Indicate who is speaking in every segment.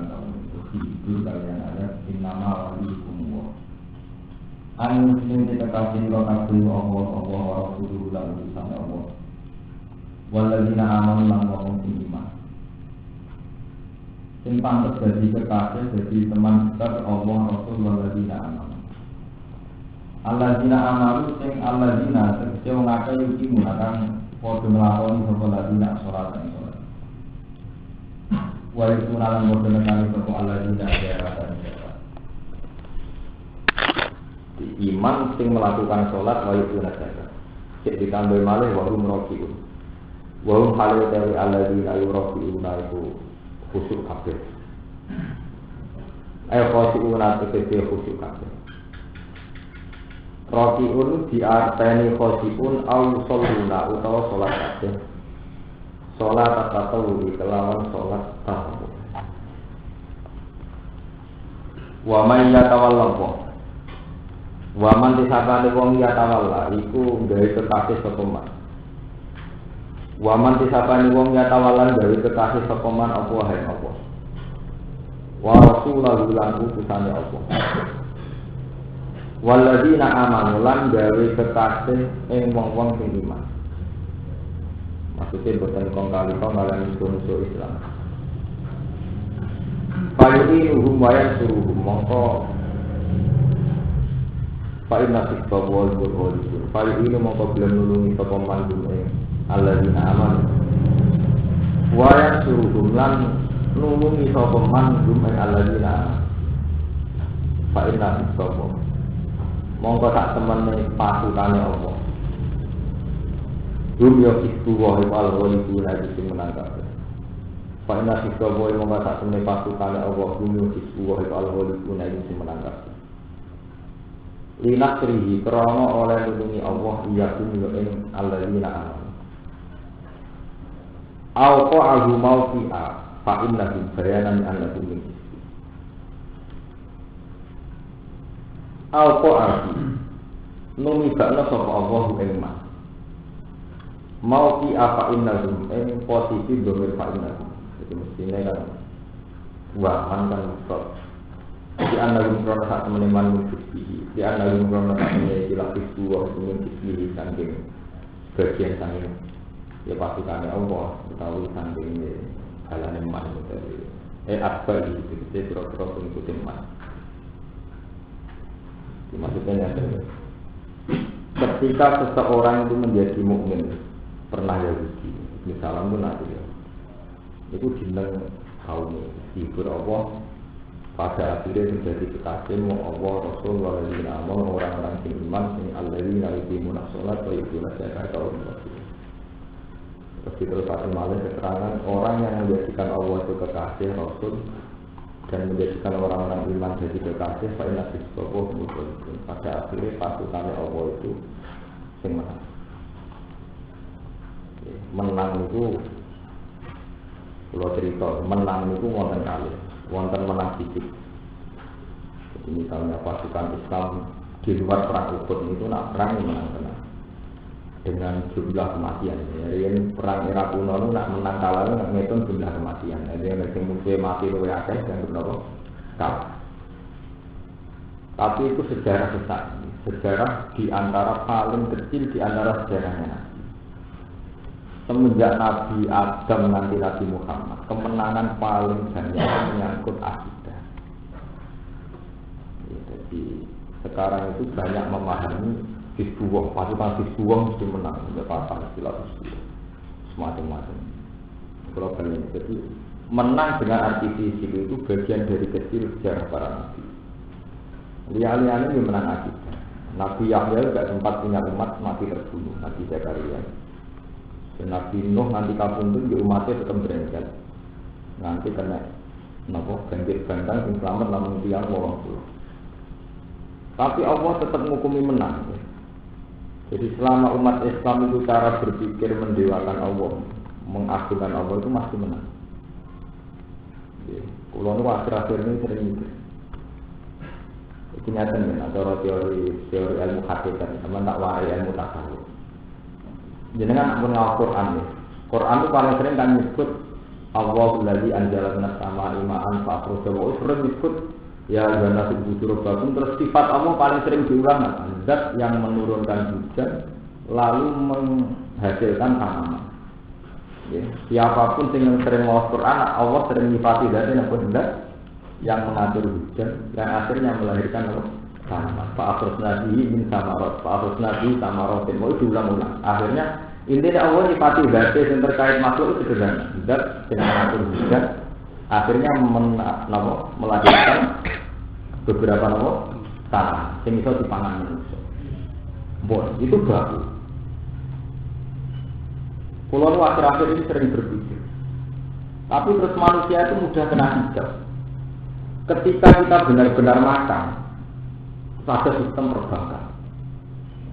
Speaker 1: kang kaum itu kalian ada innama walikum anu sing dikasih lo kabeh Allah wa rasuluhu lan utusan Allah walladzina amanu lan wong sing iman sing pantes dadi kekasih dadi teman dekat Allah Rasul walladzina amanu alladzina amanu sing alladzina tegese wong akeh iki mengatakan padha nglakoni sapa alladzina salat ing salat wa itu nalan padha nekani sapa alladzina ayatan iman sing melakukan sholat wajib sunat zakat. Cek ditambah malih wahum rokiun. Wahum halu dari alladzina yurakiun itu khusyuk kabeh. Khushu'un tegese khusyuk kabeh. Rokiun diarteni khushu'un au sholuna utawa sholat kabeh. Sholat tatawwi kelawan sholat tatawwi. Wa may yatawalla waman disabane wong ya tawalla iku gawe kekasih sapa man. Waman disabane wong ya tawalla gawe kekasih sapa man apa wae apa. Wa rasulullah lan utusane apa. Walladzina amanu lan gawe kekasih ing wong-wong sing iman. Maksudnya boten kong kali kalian musuh Islam. Fayu'inuhum wa yansuruhum mongko Pak Nasib Babul Burhul Pak ini mau problem nulungi sapa mandum alladzina amanu wa yansuruhum lan nulungi sapa mandum alladzina Pak Nasib Babul mongko tak temene pasutane apa dunya itu wae al-ghalibu lagi sing menangkap Pak Nasib Babul mongko tak temene pasutane apa dunya itu wae al-ghalibu lagi sing menangkap linakrihi krana oleh nulungi Allah iya kumyo ing alladzina amanu au qa'ahu mawfi'a fa innahu bayanan annahu min au qa'ahu numi bakna sapa Allah ing ma mawfi'a fa innahu ing posisi domir fa innahu itu mestine kan wahan kan sok di analum krono sak teman-teman musisi di analum krono sak teman istilah itu waktu musisi saking bagian saking ya pasukannya Allah utawi saking halane man utawi apa itu terus ngikutin man maksudnya ketika seseorang itu menjadi mukmin pernah Yahudi misalnya pun nanti itu jeneng kaum hibur Allah pada akhirnya menjadi kekasih Allah Rasul walladzina amanu orang-orang yang iman sing alladzina yuqimuna shalat wa yu'tuna zakata wa terus malah keterangan orang yang menjadikan Allah itu kekasih Rasul dan menjadikan orang-orang iman jadi kekasih fa inna fisqahu mutul pada akhirnya pasukannya Allah itu sing menang itu kalau cerita menang itu wonten kali wonten menang sedikit. Jadi misalnya pasukan Islam di luar perang Uhud itu nak perang menang tenang dengan jumlah kematian. Jadi perang era kuno itu nak menang kalah itu nak ngitung jumlah kematian. Jadi yang musuh mati luwih akeh dan berapa kalah. Tapi itu sejarah besar, sejarah di antara paling kecil di antara sejarahnya. Semenjak Nabi Adam nanti Nabi Muhammad, kemenangan paling banyak menyangkut akidah. Jadi sekarang itu banyak memahami Hizbullah, pasukan Hizbullah mesti menang, berapa istilah Hizbullah, semacam-macam. Kalau kalian jadi menang dengan arti fisik itu bagian dari kecil sejarah para nabi. Lihat-lihat ini menang akidah. Nabi Yahya tidak sempat punya umat mati terbunuh, Nabi Zakaria. Nabi Nuh nanti kabun itu di umatnya tetap berengkel nanti kena nopo banjir bandang yang selamat namun tiang orang tua tapi Allah tetap menghukumi menang jadi selama umat Islam itu cara berpikir mendewakan Allah mengagungkan Allah itu masih menang kalau itu akhir-akhir ini sering itu nyata atau teori ilmu hakikat teman tak warai ilmu tasawuf. Jenengan pun ngawal Quran ya. Quran itu paling sering kan nyebut Allahu allazi anzala minas samaa'i ma'an fa akhraja sering disebut ya gana bujur bakum terus sifat Allah paling sering diulang zat yang menurunkan hujan lalu menghasilkan tanaman. Ya, siapapun yang sering mau Quran Allah sering nyifati zatnya apa yang mengatur hujan yang akhirnya melahirkan apa? Tanaman. Fa akhrajna bihi min samarot, fa akhrajna bihi samarotin. Mau diulang-ulang. Akhirnya intinya Allah nyifati zat yang terkait makhluk itu sederhana. Zat yang mengatur hujan akhirnya melahirkan beberapa tanaman yang bisa dipangan manusia. Bon, itu baru. Pulau akhir-akhir ini sering berpikir. Tapi terus manusia itu mudah kena hijab. Ketika kita benar-benar makan, ada sistem perbankan,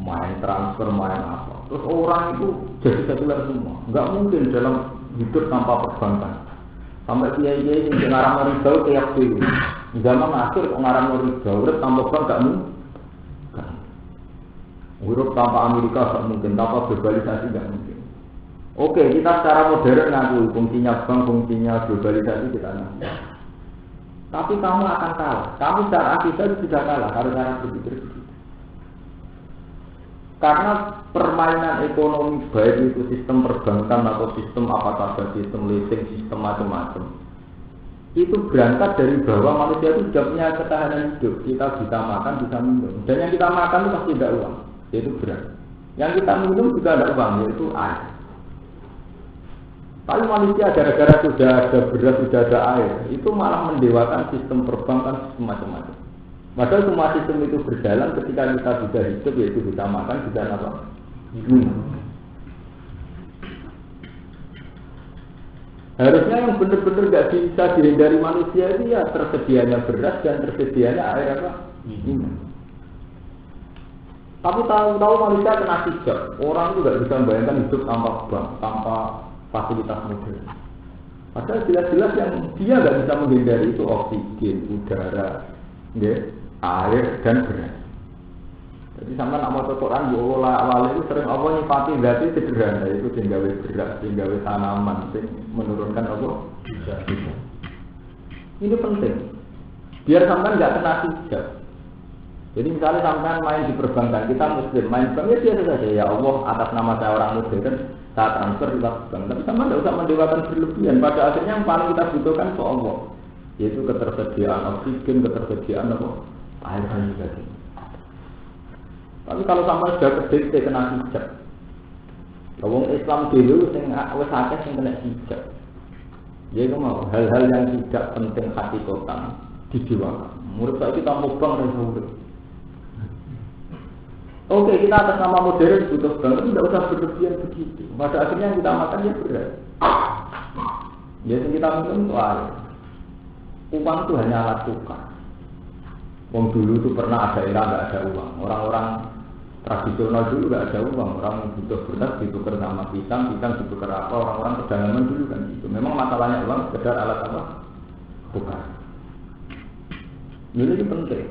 Speaker 1: main transfer, main apa. Terus orang itu jadi sekuler semua. Enggak mungkin dalam hidup tanpa perbankan. Sampai kiai-kiai yang ngarang riba kayak dulu. Zaman akhir ngarang riba, urip tanpa bank enggak mungkin. Urip tanpa Amerika enggak mungkin, tanpa globalisasi enggak mungkin. Oke, kita secara modern ngaku fungsinya bank, fungsinya globalisasi kita ngaku. Tapi kamu akan kalah. Kamu secara akidah sudah kalah karena cara berpikir begitu. Karena permainan ekonomi baik itu sistem perbankan atau sistem apa saja, sistem leasing, sistem macam-macam. Itu berangkat dari bahwa manusia itu sudah punya ketahanan hidup. Kita bisa makan, bisa minum. Dan yang kita makan itu pasti ada uang, yaitu beras. Yang kita minum juga ada uang, yaitu air. Tapi manusia gara-gara sudah ada beras, sudah ada air, itu malah mendewakan sistem perbankan, sistem macam-macam. Padahal semua sistem itu berjalan ketika kita bisa hidup, yaitu bisa makan, bisa apa? Minum. Harusnya yang benar-benar nggak bisa dihindari manusia itu ya tersedianya beras dan tersedianya air apa? Minum. Tapi tahu-tahu manusia kena hijab. Orang itu nggak bisa membayangkan hidup tanpa bank, tanpa fasilitas modern. Padahal jelas-jelas yang dia nggak bisa menghindari itu oksigen, udara, air dan beras. Jadi sampai nak mau Quran di awal itu sering Allah nyifati zat itu sederhana, itu tinggawe beras, tinggawe tanaman, menurunkan Allah. Ini penting. Biar sampai nggak kena hijab. Jadi misalnya sampai main di perbankan, kita muslim main bank ya biasa saja. Ya Allah atas nama saya orang muslim saat transfer di bank. Tapi sama tidak usah mendewakan berlebihan. Pada akhirnya yang paling kita butuhkan itu Allah, yaitu ketersediaan oksigen, ketersediaan apa? Air dan juga. Tapi kalau sampai sudah kedekte kena hijab, orang Islam dulu sing wis akeh sing kena hijab. Jadi mau hal-hal yang tidak penting hakikatan dijiwakan. Menurut saya kita mau bang dan saudara. Oke, kita atas nama modern butuh banget, tidak usah berlebihan begitu. Pada akhirnya kita makan ya beras. Jadi kita minum itu air. Uang itu hanya alat tukar. Wong dulu itu pernah ada era nggak ada uang. Orang-orang tradisional dulu nggak ada uang. Orang butuh beras ditukar sama pisang, pisang ditukar apa. Orang-orang perdagangan dulu kan gitu. Memang masalahnya uang sekedar alat apa? Tukar. Ini penting.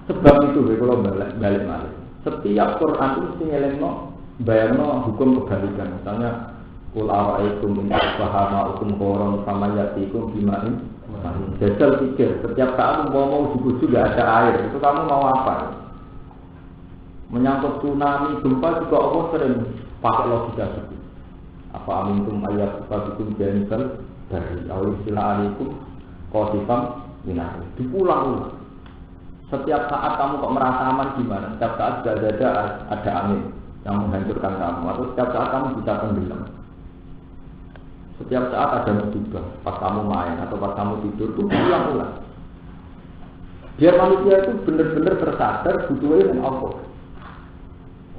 Speaker 1: Sebab itu kalau balik. Setiap Quran itu mesti ngelengno bayangno hukum kebalikan. Misalnya qul a'ra'aytum in asbaha hukum qoron sama yatikum bimain. Jajal pikir, setiap saat mau di juga ada air, itu kamu mau apa? Menyangkut tsunami, gempa juga Allah sering pakai logika seperti apa amintum ayat fatikum janibal dari awal istilah alikum qasifam minah. Dipulang. Setiap saat kamu kok merasa aman gimana? Setiap saat sudah ada angin yang menghancurkan kamu, atau setiap saat kamu bisa tenggelam. Setiap saat ada musibah, pas kamu main atau pas kamu tidur itu ulang-ulang. Biar manusia itu benar-benar tersadar butuhnya dengan Allah.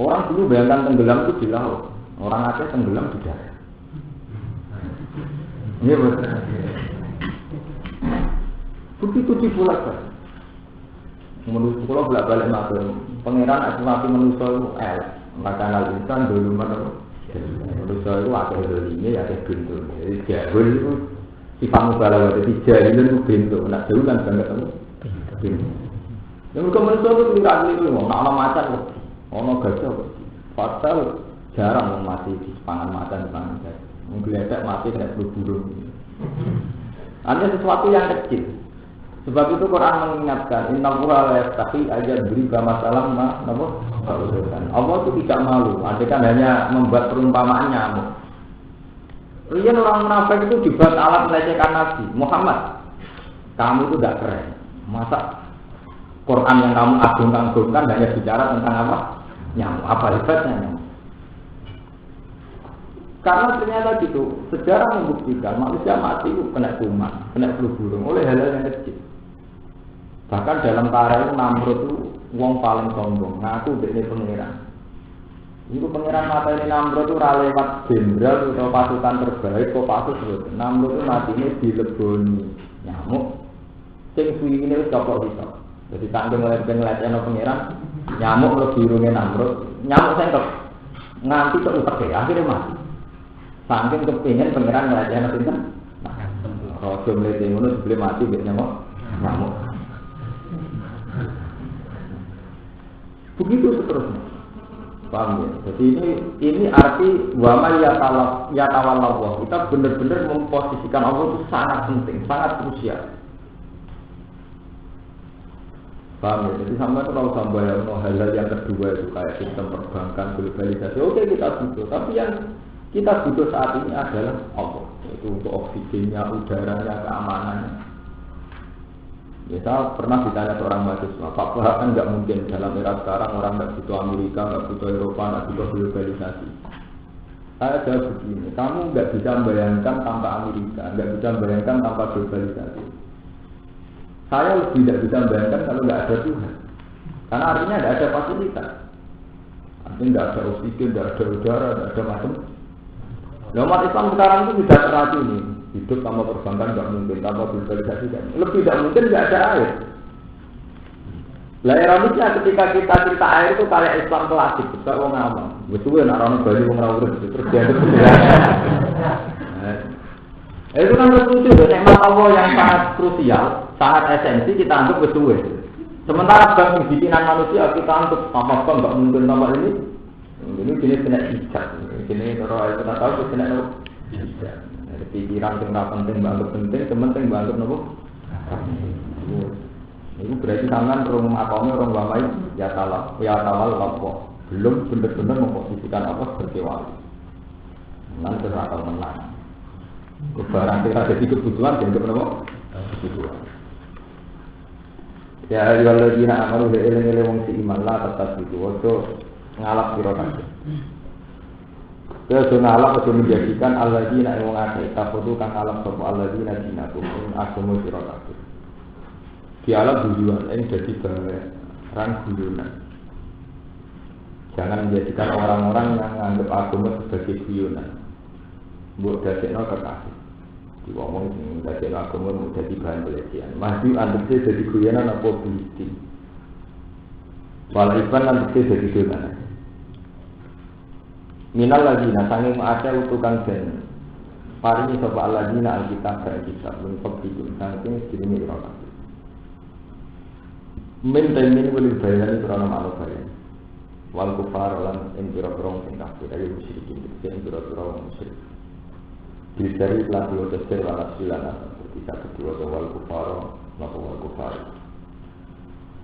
Speaker 1: Orang dulu bayangkan tenggelam itu di laut, orang Aceh tenggelam di darat. Iya betul. Begitu dipulangkan. Menurut kalau bolak-balik matur, pangeran asmati manusia itu maka insan dulu mana manusia itu ada dolinya, ada bentuk. Jadi jahil itu sifat mubalawah, jadi jahil itu bentuk. Nak jauh kan banget kamu bentuk. Yang bukan manusia itu tidak itu, nak macan, ono gajah, fatal Jarang orang mati di pangan macan di pangan saya. Menggeledak mati kena flu burung. Hanya sesuatu yang kecil. Sebab itu Quran mengingatkan Inna Allaha la yastahi aja beri masalah Allah itu tidak malu. Andai kan hanya membuat perumpamaan nyamuk. Rian orang munafik itu dibuat alat melecehkan Nabi Muhammad. Kamu itu tidak keren. Masa Quran yang kamu agung-agungkan hanya bicara tentang apa? Nyamuk. Apa hebatnya nyamuk? Karena ternyata gitu, sejarah membuktikan manusia mati itu kena kuman, kena flu burung oleh hal-hal yang kecil. Bahkan dalam tarikh itu Namrud itu wong paling sombong, ngaku dia pengiran. Itu pengiran mata ini Namrud itu lewat jenderal atau pasukan terbaik, kok pasukan Namrud itu mati ini dileboni nyamuk. Sing suwi ini wis copot itu. Jadi tanggung ngeliat-ngeliatnya pengiran, nyamuk lebih birungnya Namrud, nyamuk sengkep, nganti terupek akhirnya mati. Saking kepingin pengiran ngeliatnya pinter. Nah, rojo melihat ngono sebelum mati biasanya nyamuk. Begitu seterusnya. Paham ya? Jadi ini arti wama yatawallahu. Kita benar-benar memposisikan Allah itu sangat penting, sangat krusial. Paham ya? Jadi sampai kalau sampai hal-hal yang kedua itu kayak sistem perbankan, globalisasi. Oke kita butuh, tapi yang kita butuh saat ini adalah Allah. Itu untuk oksigennya, udaranya, keamanannya. Ya, saya pernah ditanya seorang mahasiswa, Pak Bahak kan nggak mungkin dalam era sekarang orang nggak butuh Amerika, nggak butuh Eropa, nggak butuh globalisasi. Saya jawab begini, kamu nggak bisa membayangkan tanpa Amerika, nggak bisa membayangkan tanpa globalisasi. Saya lebih tidak bisa membayangkan kalau nggak ada Tuhan, karena artinya nggak ada fasilitas, artinya nggak ada oksigen, nggak ada udara, nggak ada macam. Nah, umat Islam sekarang itu tidak teracuni. Hidup tanpa perbankan tidak mungkin, tanpa globalisasi kan. Lebih tidak mungkin tidak ada air. Lah ironisnya ketika kita cerita air itu kayak Islam klasik, kita orang awam. Betul nak orang Bali orang rawur terus dia itu. Itu kan lucu, nikmat Allah yang sangat krusial, sangat esensi kita anggap betul. Sementara bagi bikinan manusia kita anggap apa nggak mungkin tanpa ini. Ini jenis kena hijab. Ini kalau kita tahu kena hijab. Pikiran yang penting banget penting, penting banget nopo. Ini berarti tangan rong atomnya rong wamai ya tawal lapo. Belum benar-benar memposisikan apa sebagai wali. Nanti akan menang. Kebarang kita jadi kebutuhan dianggap nopo kebutuhan. Ya ayyuhalladzina amanu eling-eling wong si iman la tetap itu waktu ngalap sira kabeh. Terus ngalap itu menjadikan alladzina yang ngake tafudu kang alam sapa alladzina dinakum agama sira kabeh. Dialog tujuan yang jadi barang guyonan. Jangan menjadikan orang-orang yang menganggap agama sebagai guyonan. Mbok dadekno kekasih. Diomong sing dadekno agama mau jadi bahan pelecehan. Masih antese jadi guyonan apa politik. Walaupun antese jadi guyonan. Minal ladina sanging ada utukan den paringi sapa alladzina alkitab dan kitab untuk hidup saking dirimi ira kabeh. Min temin wali bayani krana malu bayan. Wal kufar lan ing pira-pira sing kafir ayo musyrikin sing pira-pira musyrik. Disari lalu tesir lan silana seperti kedua wal kufar napa wal kufar.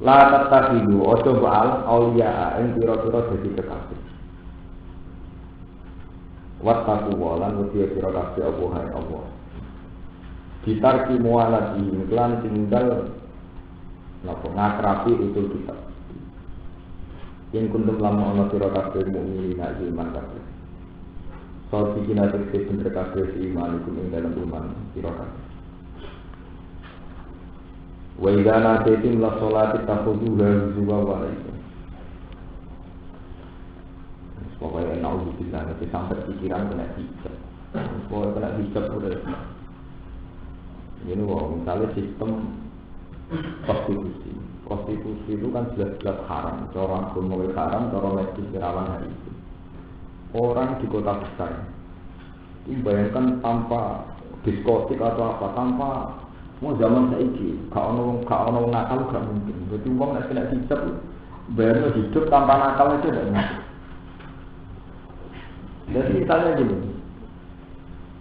Speaker 1: La tatahidu ojo baal auliya ing pira-pira dadi kekasih. Wattaku walan wedi sira kabeh apa hae Allah. Ditarki mualati lan tinggal napa ngakrapi itu kita. Yen kuntum lamun ana sira kabeh mukmin iman kabeh. Saat iki nate bener kabeh iman iku ing dalam iman sira kabeh. Wa idza natetim la sholati taquduha zuwa wa alaikum. Pokoknya enak bisa nanti sampai pikiran kena hijab. Pokoknya kena hijab udah. Ini misalnya sistem prostitusi. Prostitusi itu kan jelas-jelas haram. Orang agama haram, orang medis rawan hari itu. Orang di kota besar, ini bayangkan tanpa diskotik atau apa, tanpa mau zaman saiki, kalau nakal gak mungkin. Jadi uang nak kena hijab, bayangkan hidup tanpa nakal itu tidak mungkin. Jadi misalnya gini,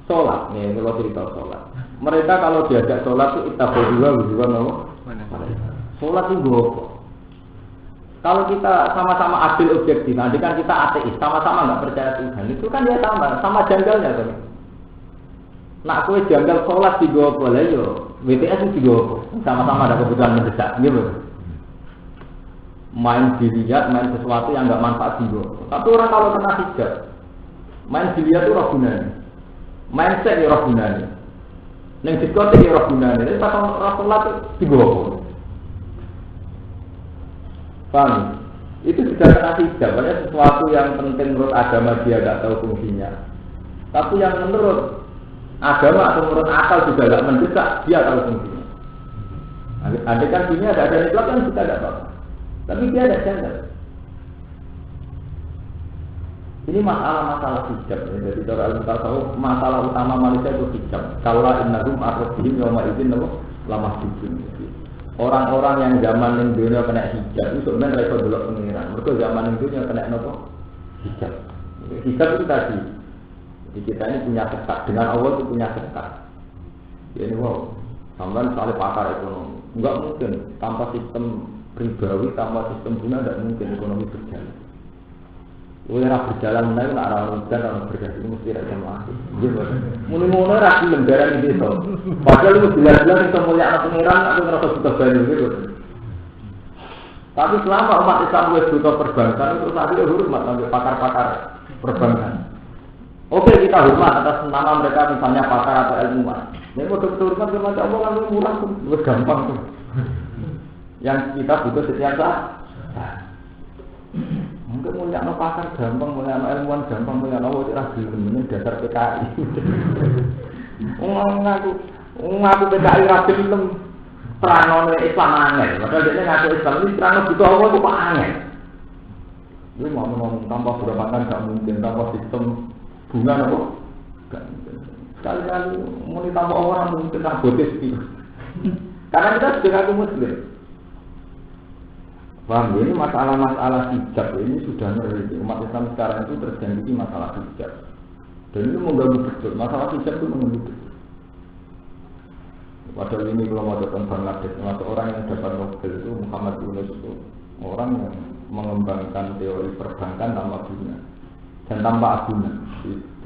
Speaker 1: sholat nih kalau cerita sholat. Mereka kalau diajak sholat itu itabudullah nopo. Sholat itu apa? Kalau kita sama-sama adil objektif, nanti kan kita ateis, sama-sama nggak percaya Tuhan, itu kan dia sama janggalnya kan. Nak kue janggal sholat di dua boleh yo, WTS itu juga sama-sama ada kebutuhan mendesak, gitu. Main dilihat, main sesuatu yang nggak manfaat juga. Tapi orang kalau kena hijab, main dilihat itu roh gunanya, main seks ya roh gunanya, neng diskotik ya roh gunanya. Jadi pas orang sholat itu juga. Paham? Itu sudah kena hijab, banyak sesuatu yang penting menurut agama dia nggak tahu fungsinya. Tapi yang menurut agama atau menurut akal juga nggak mendesak, dia tahu fungsinya. Andai kan dunia ada nifak kan kita tidak apa-apa. Tapi dia ada janggal. Ini masalah hijab. Jadi cara al-tasawuf masalah utama manusia itu hijab. Kalau innahum ar-rabbihim yawma idzin lama hijab. Orang-orang yang zaman yang dunia kena hijab itu sebenarnya mereka belok pengiran. Mereka zaman yang dunia kena apa? Hijab. Hijab itu tadi. Jadi kita ini punya ketat. Dengan Allah itu punya ketat. Ini wow. Sampai soal pakar ekonomi. Enggak mungkin tanpa sistem ribawi, tanpa sistem guna tidak mungkin ekonomi berjalan. Orang berjalan menaik, nak orang muda, orang berjalan itu mesti rakyat mati. Mula-mula rakyat lembaran di desa. Padahal itu jelas-jelas itu mulia anak pengiran, aku ngerasa butuh banyu gitu. Tapi selama umat Islam itu butuh perbankan, itu saat itu hormat sampai pakar-pakar perbankan. Oke, kita hormat atas nama mereka misalnya pakar atau ilmuwan. Ini mau hormat ke macam Allah kan murah, lebih gampang tuh. Yang kita butuh setiap saat. Mungkin mulia anak pakar gampang, mulia anak ilmuwan gampang, mulia anak Allah tidak gelem dasar PKI. Ngaku PKI rapi gelem terang Islam angel. Padahal dia ngaku Islam ini terang butuh Allah itu pak angel. Ini mau ngomong tanpa berapatan tidak mungkin, tanpa sistem bunga apa? Tidak mungkin. Sekali-kali mau ditambah orang mungkin tak bodes gitu. Karena kita sudah ngaku Muslim. Paham, ini masalah-masalah hijab ini sudah ngeri. Umat Islam sekarang itu terjangkiti masalah hijab. Dan itu mengganggu betul. Masalah hijab itu mengganggu betul. Padahal ini kalau mau datang Bangladesh, masuk orang yang dapat Nobel itu Muhammad Yunus itu orang yang mengembangkan teori perbankan tanpa bunga dan tanpa agunan.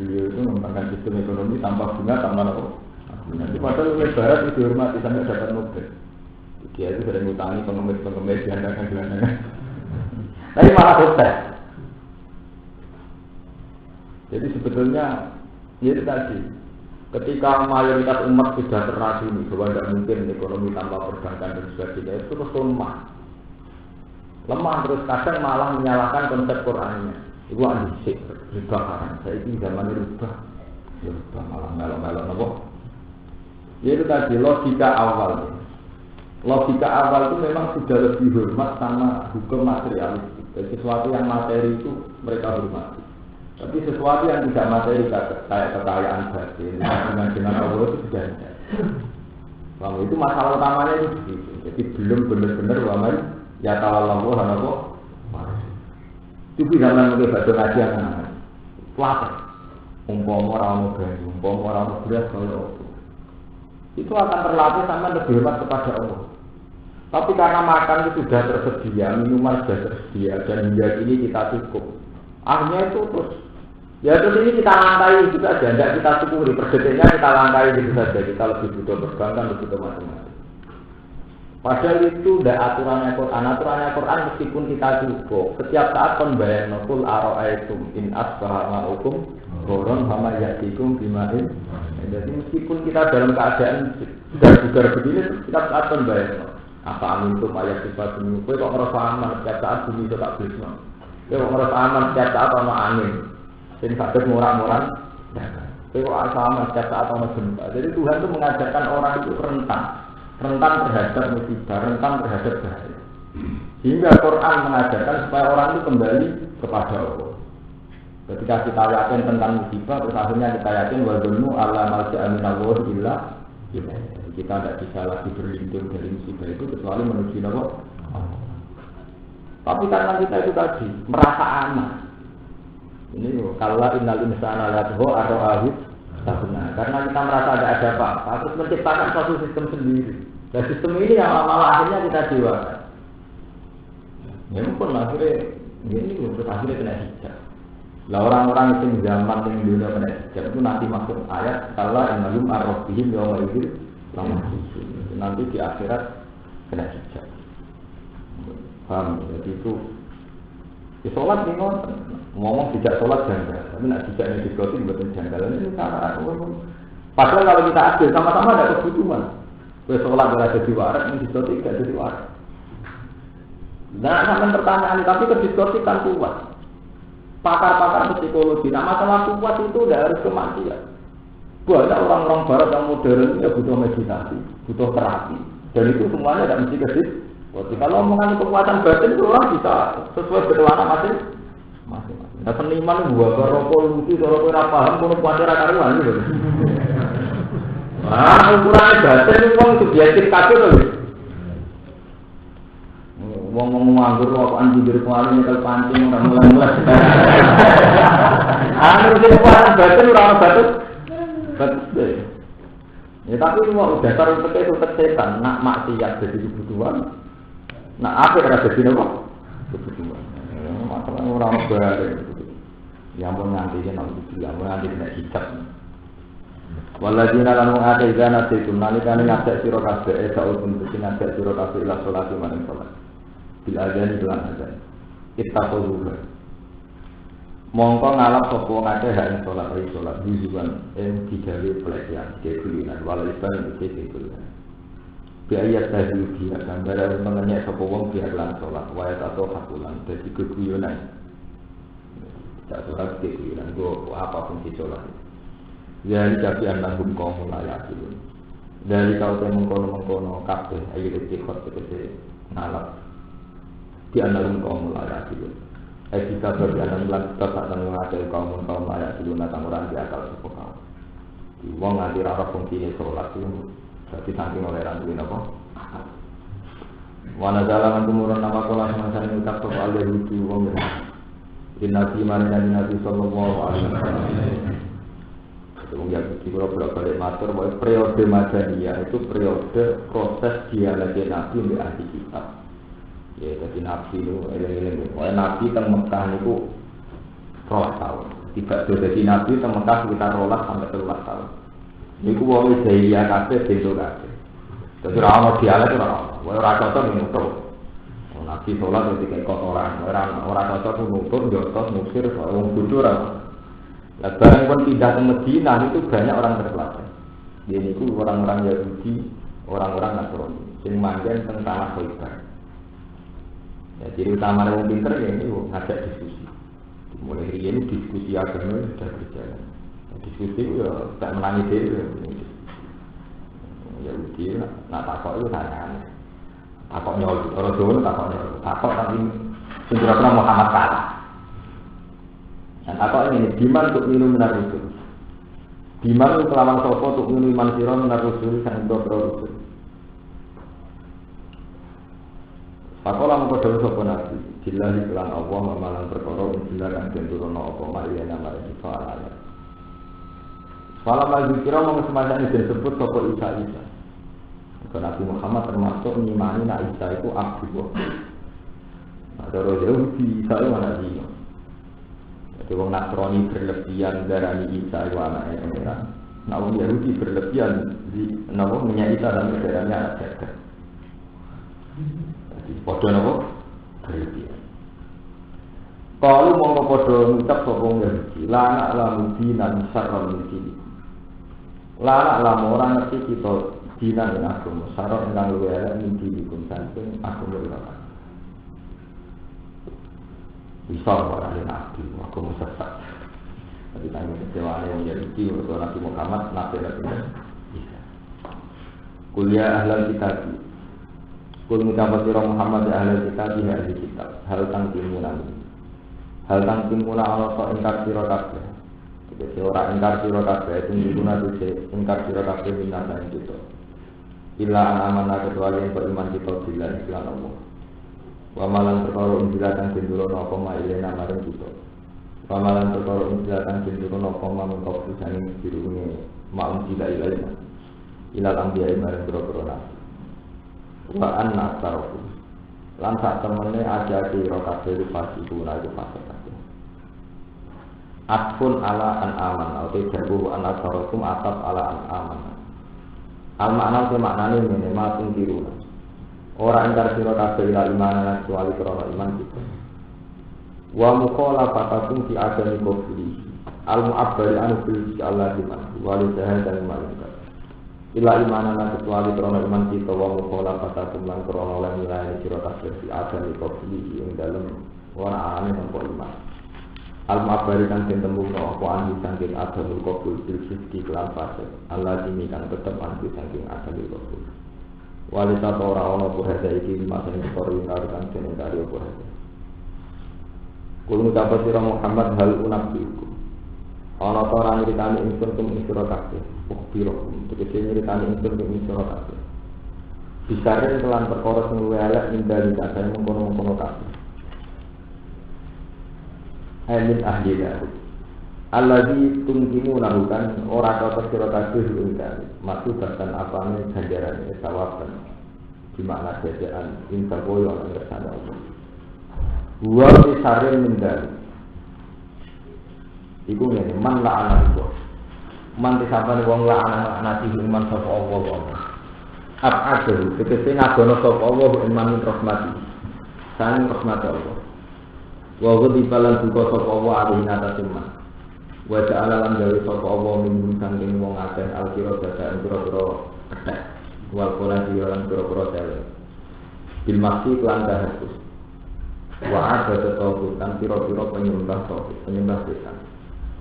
Speaker 1: Beliau itu mengembangkan sistem ekonomi tanpa bunga, tanpa apa? Agunan. Padahal oleh Barat itu dihormati sampai dapat Nobel. Dia itu sering ngutangi pengemis-pengemis gelandangan. Tapi malah sukses. Jadi sebetulnya itu tadi, ketika mayoritas umat sudah terracuni bahwa tidak mungkin ekonomi tanpa perbankan dan sebagainya, itu terus lemah terus kadang malah menyalahkan konsep Qurannya. Itu anjing, ribah. Saya ini zaman ribah, ya ribah malah melok-melok nopo. Itu tadi logika awalnya. Logika awal itu memang sudah lebih hormat sama hukum materialistik. Jadi sesuatu yang materi itu mereka hormati. Tapi sesuatu yang tidak materi kayak kekayaan batin dengan Allah itu sudah ada. Kalau itu masalah utamanya itu begitu. Jadi belum benar-benar waman ya ta'allahu hanako. Itu zaman mereka baca ngaji yang mana? Pelapar. Umpama orang gaji, umpama orang beras kalau itu akan terlatih sama lebih hormat kepada Allah. Tapi karena makan itu sudah tersedia, minuman sudah tersedia, dan hingga ini kita cukup. Akhirnya itu terus, ya terus ini kita langkai gitu saja, tidak kita syukuri, perdetiknya kita langkai gitu saja, kita lebih butuh perbankan, lebih butuh macam-macam. Padahal itu tidak aturannya Quran meskipun kita cukup. Setiap saat pembayaran nukul aro'aitum in asbaha ma'ukum goron sama yatikum bimain. Jadi meskipun kita dalam keadaan sudah begini, setiap saat pembayaran. Apa amin itu ayat sifat demi kau kok ngerasa aman setiap saat bumi itu tak berisma kau kok ngerasa aman setiap saat ada angin jadi sakit murah-murah kau kok asa aman setiap saat ada gempa. Jadi Tuhan itu mengajarkan orang itu rentan terhadap musibah, rentan terhadap bahaya, sehingga Quran mengajarkan supaya orang itu kembali kepada Allah. Ketika kita yakin tentang musibah, terus akhirnya kita yakin wadzunnu alla malja'a minallah illa ilaihi. Kita tidak bisa lagi berlindung dari musibah itu kecuali menuju Allah. Tapi karena kita itu tadi merasa aman, Ini kalau innal insana lathu atau ahid tahuna. Karena kita merasa ada apa-apa, terus menciptakan satu sistem sendiri. Dan sistem ini yang malah akhirnya kita jiwakan. Ya pun akhirnya ini untuk akhirnya kena hijab. Lah orang-orang yang zaman yang dunia kena hijab itu nanti masuk ayat kalau innalum arrofihim yawma idzin lama nanti di akhirat kena hijab. Paham? Jadi itu di sholat ini ngomong tidak sholat janggal, tapi nak tidak ini diskotik buatan janggal ini cara padahal kalau kita adil sama-sama ada kebutuhan. Kalau sholat berada di warak, ini diskotik tidak jadi warak. Nah, sampai pertanyaan tapi ke diskotik kan kuat. Pakar-pakar psikologi, nah masalah kuat itu tidak harus kematian. Banyak orang-orang barat yang modern ya butuh meditasi, butuh terapi, dan itu semuanya tidak mesti kedip. Kalau omongan kekuatan batin itu orang bisa sesuai berkelana masing-masing. Nah seniman buat rokok lucu, rokok tidak paham, kalau kuatir karuan gitu. Nah ukurannya batin itu orang subjektif kabeh loh. Ngomong nganggur rokokan bibir kemarin nyekel pancing orang mulai-mulai. Anu sing kekuatan batin ora batin. Batin. Ya tapi semua dasar itu setan, nak maksiat jadi kebutuhan. Nah, apa yang ada di sini kok? Kebutuhan. Masalah orang baru. Yang mau nanti dia nanti bilang, mau nanti kena hijab. Waladina lalu ada izana itu nalikan ngajak siro kabeh, saud pun ngajak siro kabeh ilah sholat maring sholat. Bila azan bilang azan. Kita perlu. Mongko ngalap sopo ngajak hak sholat hari sholat bujukan digawe pelatihan, kekulinan, walau ibadah itu kekulinan. Biayat tadi dia gambar mengenai sopo wong biar lan sholat, wayat atau hakulan, jadi kekulinan. Tak sholat kekulinan, go apapun di sholat. Dari kafian nanggung kaum layak itu. Dari kau mengkono kafe, ayo istiqot sekete ngalap. Di antara kaum layak itu. Jika berjalan bulan tetap mengajar kaum layak itu datang orang di akal sopo kau. Di wong nganti rara fungsi sholat itu. Jadi saking oleh rantuin apa? Wana jalan kemurun nama kolah semasa ini ucap soal Yahudi wong Nabi marina Nabi sallallahu alaihi wasallam. Itu wong Yahudi kalau bolak-balik matur bahwa periode Madaniyah itu periode proses dialog Nabi di ahli kitab. Ya jadi Nabi itu eleng-eleng. Pokoknya Nabi teng Mekah itu 12 tahun. Tidak jadi Nabi teng Mekah sekitar 12 sampai 13 tahun. Niku wong jahiliyah kabeh bento kabeh. Dadi ora ono dialek ora cocok nutur. Nabi salat ketika kotoran, ora cocok nutur njotos musir wong bodho ora. Lah bareng pun pindah ke Madinah itu banyak orang terpelajar. Dia niku orang-orang Yahudi, orang-orang Nasrani sing manggen teng tanah Khaybar. Ya ciri utama wong pinter ya ini ngajak diskusi. Mulai ini diskusi agama sudah berjalan. Diskusi itu ya tak menangi diri ya uji nak takok itu tanyaan takok nyol orang Jawa takok tapi sebenarnya Muhammad kalah dan takok ini diman untuk minum benar rusul diman untuk kelawan sopo untuk minum iman siro benar rusul sang dobro rusul takolah mengkodoh sopo nabi jilahi kelan Allah mamalan perkara jilakan jenturono apa ma'ilena marisi soal ayat. Malam lagi kira mau semacam ini disebut tokoh Isa. Nabi Muhammad termasuk mengimani nak Isa itu Abdullah. Ada orang Yahudi Isa itu mana dia? Jadi orang Nasrani berlebihan darani Isa itu anaknya pangeran. Nah orang Yahudi berlebihan di nama minyak Isa dan darahnya anak jagat. Jadi podo nama berlebihan. Kalau mau podo ngucap sokong Yahudi, lana lamu dinan syarral mungkin. Lana lamu orang ngerti kita dinan yang agama syarral yang luwe elek mungkin dikun samping agama lewat. Bisa orang yang nabi, agama sesat. Tapi tanya kecewa yang Yahudi untuk Nabi Muhammad, nabi bisa. Kuliah ahlal kitab. Kul mucapat sirah Muhammad ya ahlal kitab ya ahli kitab. Hal tang timunan. Hal tang timunan Allah so ingkar sirah kabeh. Jadi orang ingkar sirah kabeh itu diguna itu ingkar sirah kabeh minasa yang itu. Illa amanah kecuali yang beriman kita bila iklan Allah. Wa malan perkara unjilatan sindulono apa ma'ilena maring kita. Pamalan perkara insilatan jendurono koma mengkau susani dirune ma'un sila ilaina ilal ambiya imarin bro-bro nasi wa anna asaroku lan sak temene aja di rokabe pasti guna itu fase kabeh atfun ala an aman atau jabu an asarokum atap ala an aman al makna te maknane ngene matun diruna ora entar sira kabeh ila iman kecuali krana iman kita wa mukhalafatakum fi adami kufri al mu'abbari anu bil Allah iman wa li syahadan iman ila imanana kecuali krana iman kita wa mukhalafatakum lan krana lan nilai sira kabeh fi adami kufri ing dalem ora ana tanpa iman al mu'abbari kan tembung apa anu saking adamul kufri bil sifati lan fase Allah dimikan tetep anu saking adamul kufri wa li ta ora ana buhada iki masa ing kori kan jeneng dari buhada Kulung dapat sira Muhammad hal unabbiku. Ana ta ora nyritani ingsun kum sira kabeh. Ukbiro tegese nyritani ingsun kum sira kabeh. Bisare kelan perkara sing luwih elek nindali kabeh mengkono-mengkono kabeh. Amin ahli daru. Alladzi tunjimu lakukan ora dapat sira kabeh ingkang maksud dan apane ganjaran sawaban. Di makna jajaan insa koyo lan ngersane Allah. Wa bisarin mindal iku ngene man la'ana iku man disapane wong la'ana nati iman sapa Allah abadu tegese ngadono sapa Allah iman rahmati sang rahmat Allah wa ghadi balan duka sapa Allah alih nata iman wa ta'ala lan gawe sapa Allah min sanging wong akeh alkira dadakan pira-pira kethek wal pola lan pira-pira tele bil maksi lan dahus wa ada tauhid pira-pira penyembah tauhid penyembah setan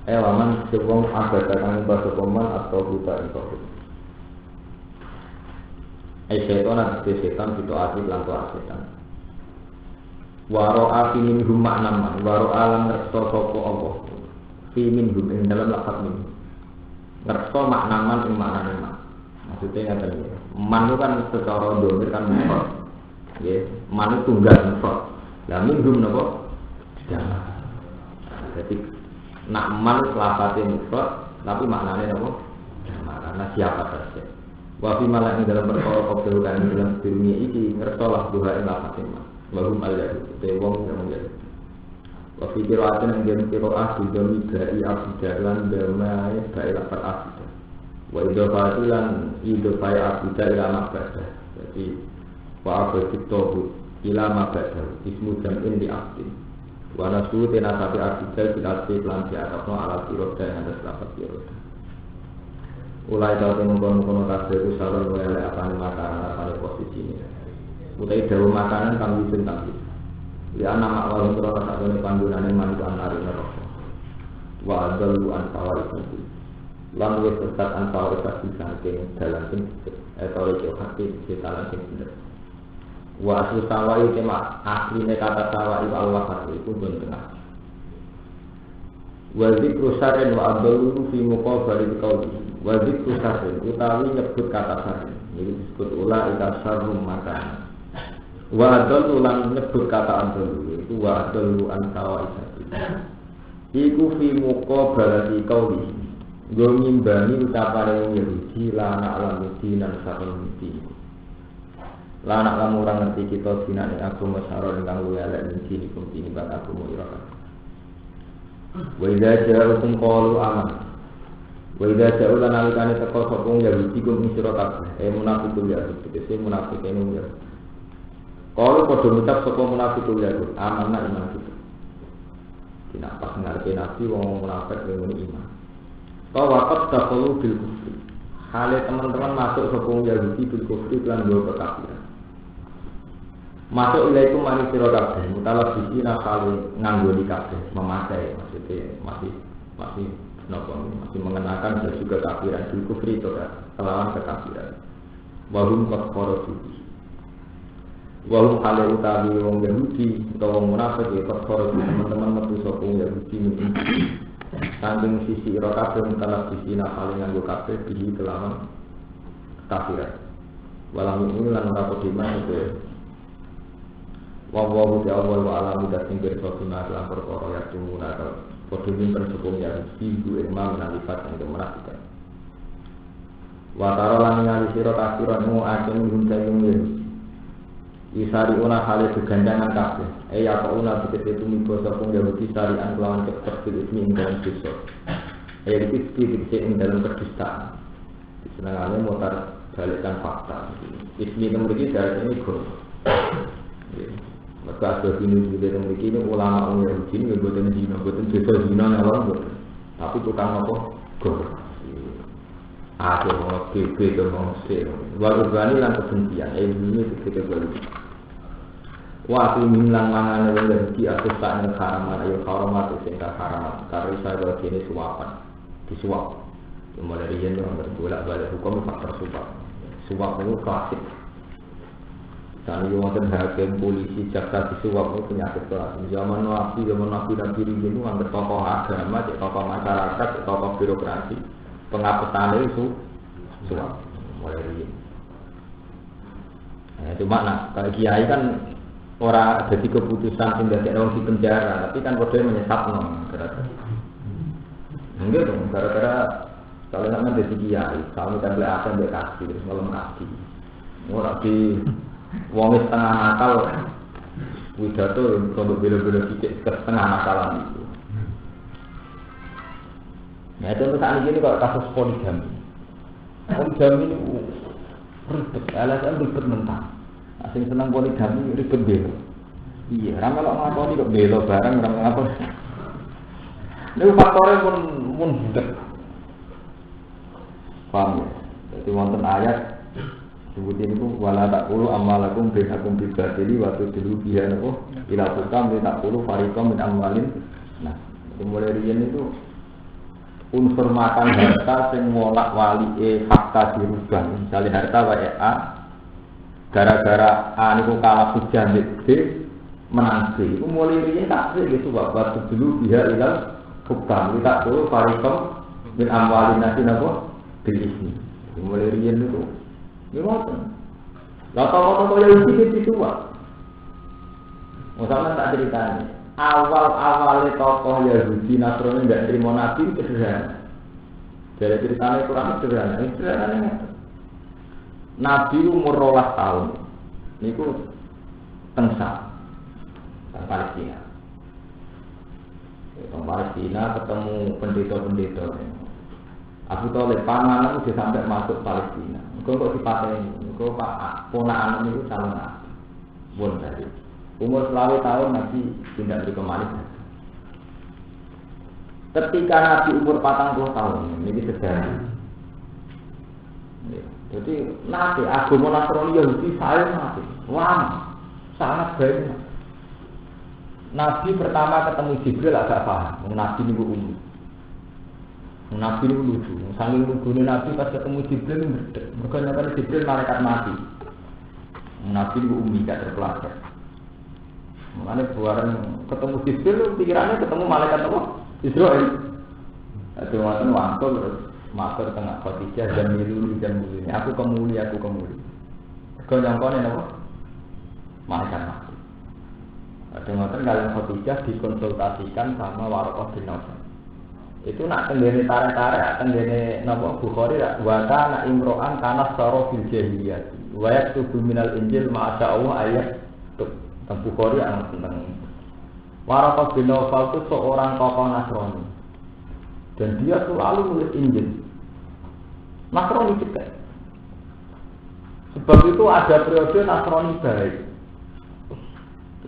Speaker 1: waman sewong ada kang mbah sokoman atau buta tauhid setan itu ati lan setan waro api minhum maknaman waro alam ngerso sapa Allah fi minhum ing dalam lafaz min ngerso maknaman ing maknane maksudnya ngaten man kan secara domir kan mufrad nggih man tunggal mufrad lah minhum napa? Jamaah. Jadi nak man lafate mufrad tapi maknane napa? Jamaah. Karena siapa saja. Wa fi malak dalam perkara qabul kan dalam dunia iki ngertolah duha ing lafate man. Wa hum al-yahud te wong sing menjadi. Wa fi qira'atin yang den qira'ah demi gai abdalan damai gai lafal abda. Wa idofatilan idofai abda ila mabada. Jadi wa abdu ilama badal ismu jam'in di abdin wa nasu tena sabi abdal bilati lan diatapno ala siroda yang ada selapat siroda ulai tau mengkono-kono kabeh ku saron wae apane makanan apane posisi ini utai dawa makanan kang wisen kang ya ana makwal ora sak dene panggonane manut anari neraka wa adalu an tawarikati lan wis sesat an tawarikati saking dalan sing etore hati setalan sing bener wa asli sawai tema asline kata sawai Allah hati itu benar wa zikru syarrin wa adallu fi muqabali qauli wa zikru syarrin utawi nyebut kata syarrin iki disebut ula ila syarrum makan wa adallu lan nyebut kata adallu itu wa adallu an sawai iku fi muqabali qauli go ngimbani ucapane wong Yahudi la na'lamu dinan sarun din lan nak lamun ora ngerti kita dinane agama sarah ingkang luwih elek ning sini kumpi bab agama ira kan. Wa idza ja'akum qalu aman. Wa idza ja'u lan alikane teko sapa wong Yahudi kum sira kabeh munafiqul Yahudi tegese munafik ene ya. Qalu padha ngucap sapa munafiqul Yahudi amanna iman kita. Tidak pas ngerti nabi wong munafik ngene iman. Tawaqat taqulu bil kufri. Hale teman-teman masuk sapa wong Yahudi bil kufri lan go kekafiran. Masuk ilaiku mani sira kabeh mutalah bisi nakale nganggoni kabeh memakai maksudnya masih mengenakan dan juga kafiran bil kufri itu kelawan kekafiran wahum kafara suci wahum hale utawi wong Yahudi utawa wong munafik ya kafara teman-teman metu sapa wong Yahudi saking sisi ira kabeh mutalah bisi nakale nganggo kabeh bihi kelawan kafiran walam ini lan ora pediman itu wa wa Allah wa alamu dating bersotina lan perkara ya tumuna Padha nyimpen sepung Yahudi duwe imam nalifat yang menafikan. Wa tara lan ningali sira kafiran mu ajen ngundang Yahudi. Isari una hale kegandangan kabeh. Ya ta una tegese tumiba sepung Yahudi sarian kelawan cepet ismi ing dalam dosa. Iki iki ing dalam kedustaan. Disenengane mutar balikkan fakta. Ismi memiliki dari ini gol. Maka ada ini juga memiliki ini ulama Yahudi ini buatan zina, buatan dosa zina ngalor buatan. Tapi tukang apa? Gol. Ada orang BB dan orang C. Warugani lan kebencian. Ini kita balik. Waktu milang mangan Yahudi atas tak haraman ayo haramat sehingga haramat. Karena saya ini suapan, disuap. Mulai dari yang berbolak balik hukum faktor suap. Suap itu klasik. Misalnya yang hakim, polisi, jaksa disuap itu penyakit klasik. Zaman Nabi dan diri itu hampir tokoh agama, tokoh masyarakat, tokoh birokrasi. Pengapetan itu suap. Mulai dari ini. Nah, cuma kalau kiai kan orang jadi keputusan tidak ada orang di penjara, tapi kan bodoh menyesat enggak dong, gara-gara kalau nama jadi kiai, kalau kita beli akan dia kasih, terus malam kasih. Orang di wong setengah nakal, widato untuk bela-bela sedikit ke setengah nakalan itu. Nah itu untuk saat ini kalau kasus poligami ini ribet, alasan ribet mentah. Asing senang poligami ribet belo. Iya, ramai kalau ngakoni kok belo bareng ramai apa? Ini faktornya pun budak. Paham ya? Jadi wonten ayat sebutin itu wala taqulu amalakum bainakum bil batili wa tudlu biha napa ila tukam li taqulu fariqam min amwalin. Nah, mulai riyen itu unsur makan harta sing molak walike fakta dirubah. Misalnya harta wae A gara-gara A niku kalah hujan D menang B. Iku mulai riyen tak gitu wa tudlu biha ila tukam li taqulu fariqam min amwalin napa ini, mulai rian itu, gimana? Lalu yang itu tua, misalnya tak ceritanya, awal tokoh Yahudi Nasrani tidak terima Nabi itu sederhana. Dari ceritanya kurang sederhana. Nabi umur 12 tahun, itu tengsa, teng Palestina, ketemu pendeta-pendeta. Abu Thalib panganan itu sampai masuk Palestina. Engkau kok dipateni, engkau pak ponakan itu calon nabi. Bon dari umur 20 tahun Nabi tidak dari kemarin. Ketika Nabi umur 40 tahun, ini sejarah. Jadi Nabi agama Nasrani Yahudi saya Nabi, lama, sangat banyak. Nabi pertama ketemu Jibril agak paham, Nabi ini umum. Nabi itu lucu, saking lucunya Nabi pas ketemu Jibril berdek. Mereka nyatakan Jibril malaikat mati. Nabi itu umi gak terpelajar. Makanya buaran ketemu Jibril, pikirannya ketemu malaikat apa? Israel. Itu makanya wangkul terus matur tengah Khadijah dan miluni. Aku kemuli. Kau nyangkone apa? Malaikat mati. Ada makanya kalian Khadijah dikonsultasikan sama Waraqah bin Nawfal. Itu nak tenggene tarik-tarik tenggene napa Bukhari wa kana imro'an kana sara fil jahiliyah wa yaktubu minal injil ma syaa Allah ayat tentang Bukhari anak tentang Waraqah bin Nawfal itu seorang tokoh Nasrani dan dia selalu nulis Injil Nasrani juga sebab itu ada periode Nasrani baik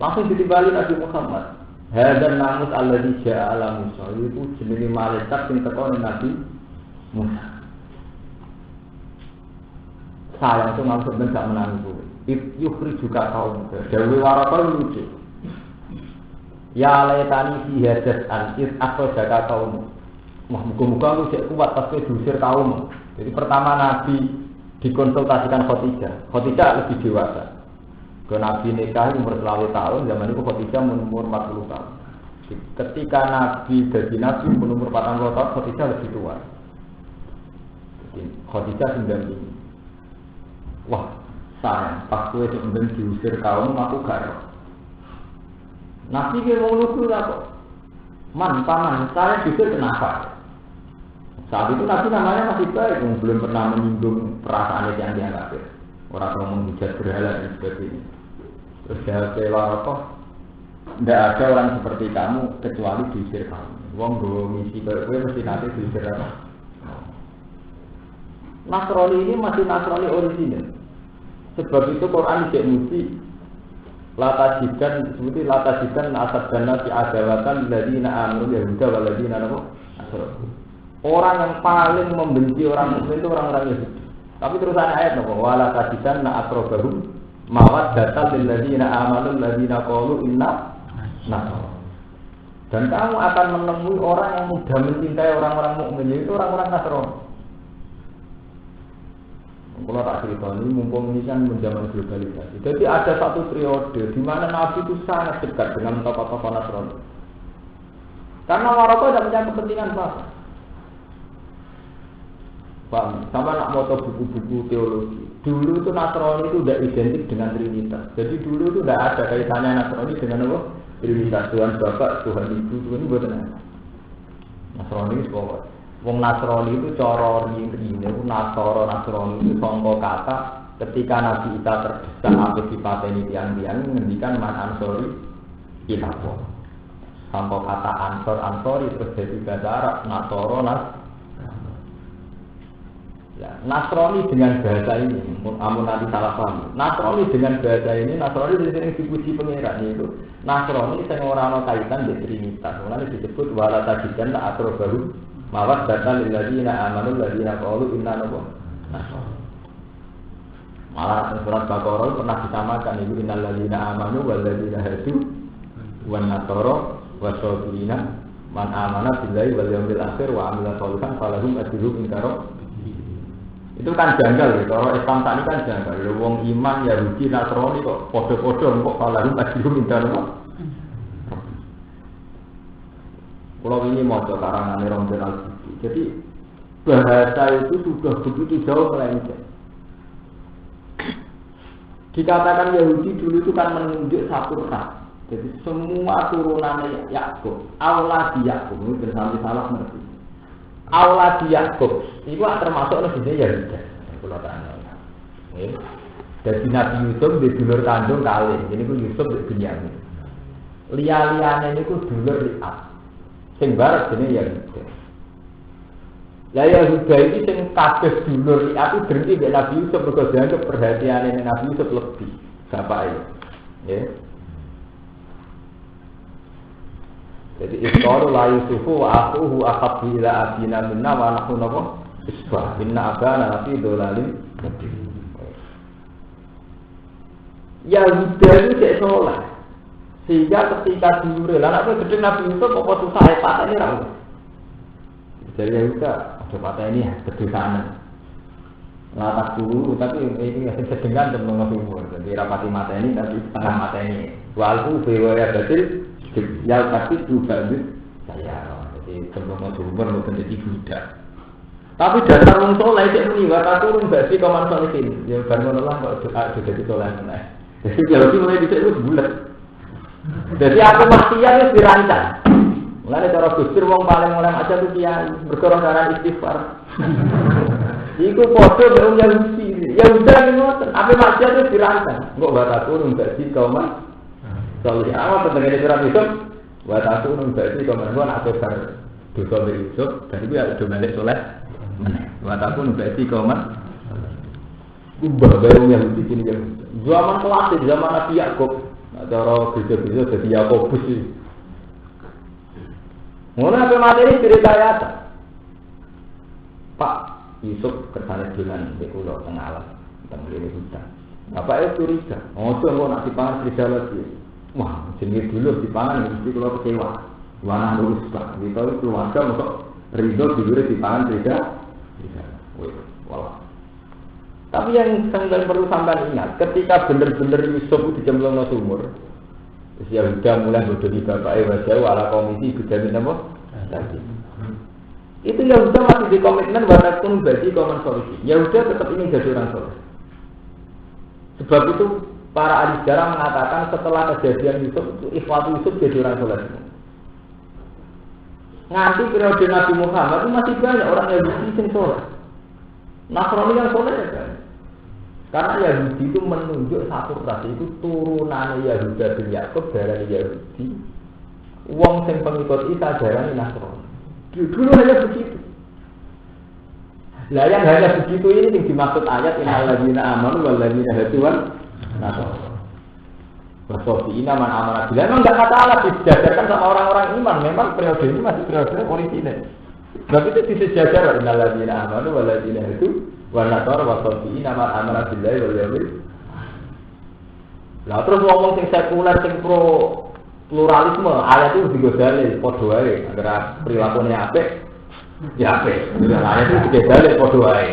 Speaker 1: langsung ditimbali Nabi Muhammad. Hadan namus alladzi jaa ala Musa itu jenenge malaikat sing teko ning Nabi Musa. Saya itu maksud ben gak menang kuwi. Yukri juga kaum. Dewe Waraqah lucu. Ya laitani fi hadas an is akho jaga kaum. Wah muga-muga aku sik kuat pas diusir kaum. Jadi pertama Nabi dikonsultasikan Khadijah. Khadijah lebih dewasa. Ke Nabi nikah umur 20 tahun, zaman itu Khadijah umur 40 tahun. Ketika Nabi jadi Nabi umur 40 tahun, Khadijah lebih tua. Khadijah 95. Wah, sayang, pas gue sebenarnya diusir kaum, aku gak roh. Nabi dia mau lugu lah kok. paman, saya juga kenapa? Saat itu Nabi namanya masih baik, belum pernah menyinggung perasaan yang dia kafir. Orang yang menghujat berhala dan sebagainya. Terus dia Waraqah, tidak ada orang seperti kamu kecuali diusir kamu. Wong go misi kowe mesti nanti diusir apa? Nasrani ini masih Nasrani original. Sebab itu Quran tidak mesti latajikan asad dana fi adawatan ladina amanu yahuda wal ladina asyraku. Orang yang paling membenci orang mukmin itu orang-orang Yahudi. Tapi terusan ayat napa wala tajidan na aqrabahum mawaddatan lil ladina amanu ladina qalu inna nasara. Dan kamu akan menemui orang yang mudah mencintai orang-orang mukmin itu orang-orang Nasrani. Kalau tak cerita ini mumpung ini kan menjaman globalisasi. Jadi ada satu periode di mana Nabi itu sangat dekat dengan tokoh-tokoh Nasrani. Karena Waraqah tidak punya kepentingan apa. Paham? Sama nak moto buku-buku teologi. Dulu itu Nasrani itu tidak identik dengan Trinitas. Jadi dulu itu tidak ada kaitannya Nasrani dengan apa? Trinitas, Tuhan Bapak, Tuhan Ibu, Tuhan Ibu tenang. Nasrani itu sekolah. Wong Nasrani itu cara rini, itu Nasrani itu sangka kata ketika Nabi Isa terdesak habis dipateni tiang-tiang ngendikan man ansori ilawo. Sangka kata ansori terus jadi bahasa Arab Nasoro Nasrani dengan bahasa ini, amun nanti salah paham. Nasrani dengan bahasa ini, Nasrani sering dipuji pengiran itu. Nasrani sing ora ana kaitan dengan Trinitas. Mulane disebut wala tajidan atau baru mawat datan lil ladina amanu ladina qalu inna nasrani. Malah surat Baqarah pernah disamakan itu innal ladina amanu wal ladina hadu wan nasara wasabilina man amana billahi wal yaumil akhir wa amila sholihan falahum ajruhum inda rabbihim. Itu kan janggal gitu. Orang Islam tadi kan janggal. Wong iman Yahudi Nasrani kok podo-podo kok falahum ajruhum inda rabbihim. Kalau ini mau karangan Rombel Al-Buki. Jadi bahasa itu sudah begitu jauh melenceng. Dikatakan Yahudi dulu itu kan menunjuk satu ras. Jadi semua turunannya Yakub, aulad Yakub itu bersampai salah ngerti. Aulad Yakub itu termasuk lebihnya Yahuda. Kalau tanya, jadi Nabi Yusuf di dulur kandung kali. Ini pun Yusuf di Binyamin. Lia-lianya ini pun dulur Liat. Sing barat jenenge Yahuda. Lah Yahuda iki sing kabeh dulur Liat itu berhenti mek Nabi Yusuf mergo dianggap perhatiane Nabi Yusuf lebih bapake. Nggih. Jadi iqalu la yusufu wa aquhu ahabbu ila abina minna wa nahnu napa isbah inna abana lafi dolalin mubin. Yahuda itu cek soleh. Sehingga ketika dulu anak itu gede Nabi Yusuf apa susah patah ini ragu. Jadi Yahuda ada patah ini kedosaan. Latak dulu tapi ini sedengan dan mengumur. Jadi rapati mata ini tapi setengah mata ini. Walku bewaya batil ya tapi juga saya. Jadi sebelum umur bukan jadi budak. Tapi dasar wong soleh cek muni watak turun gak sih kaman solihin. Ya baru Allah kok doa juga jadi soleh meneh. Jadi kalau mulai bisa itu bulat. Jadi aku maksiat itu dirancang. Mulai cara gusir wong paling mulai aja tuh kiai berkorban istighfar. Iku podo wong Yahudi. Ya udah ngoten, apa maksiat itu dirancang. Engko batak turun gak sih kaman solihin. Apa pentingnya surat itu? Batak turun gak sih kaman gua nak bar dosa Yusuf dan itu ya udah balik soleh. Batak turun gak sih kaman ubah baru Yahudi ini zaman klasik zaman Nabi Yakub. Cara bisa-bisa jadi Yakobus sih. Mana apa materi cerita ya? Pak Yusuf kersane dolan di pulau tengah alam, tengah hutan. Bapak itu curiga. Oh, tuh mau nak dipangan serigala lagi. Wah, jenis dulu dipangan mesti kalau kecewa. Warna lurus pak. Kita itu keluarga masuk ridho dulu dipangan serigala. Wih, walah. Tapi yang sangat perlu sampai ingat, ketika benar-benar Yusuf itu dijemplung ke sumur, Yahuda mulai bodohi bapaknya wajah ala komisi bedamin apa? Itu Yahuda masih di komitmen watakun bagi komen solusi. Yahuda tetap ingin jadi orang soleh. Sebab itu para ahli sejarah mengatakan setelah kejadian Yusuf itu ikhwat Yusuf jadi orang soleh. Nganti periode Nabi Muhammad itu masih banyak orang Yahudi yang soleh. Nasrani yang soleh ya kan? Karena Yahudi itu menunjuk satu ras itu turunan Yahuda bin Yakub dari Yahudi. Wong sing pengikut Isa darani Nasrani. Dulu hanya begitu. Lah yang hanya begitu ini yang dimaksud ayat innal ladzina amanu wal ladzina hadu wan nasara. Bersofiina man amana billah. Memang enggak masalah disejajarkan sama orang-orang iman. Memang periode ini masih periode orisinil. Sebab itu disejajar innal ladzina amanu wal ladzina hadu wan nasara wa sofiina man amana billah wal yaumil. Lah terus ngomong sing sekuler sing pro pluralisme, ayat itu digodali padha wae antara prilakune apik ya apik. Ayat itu digodali padha wae.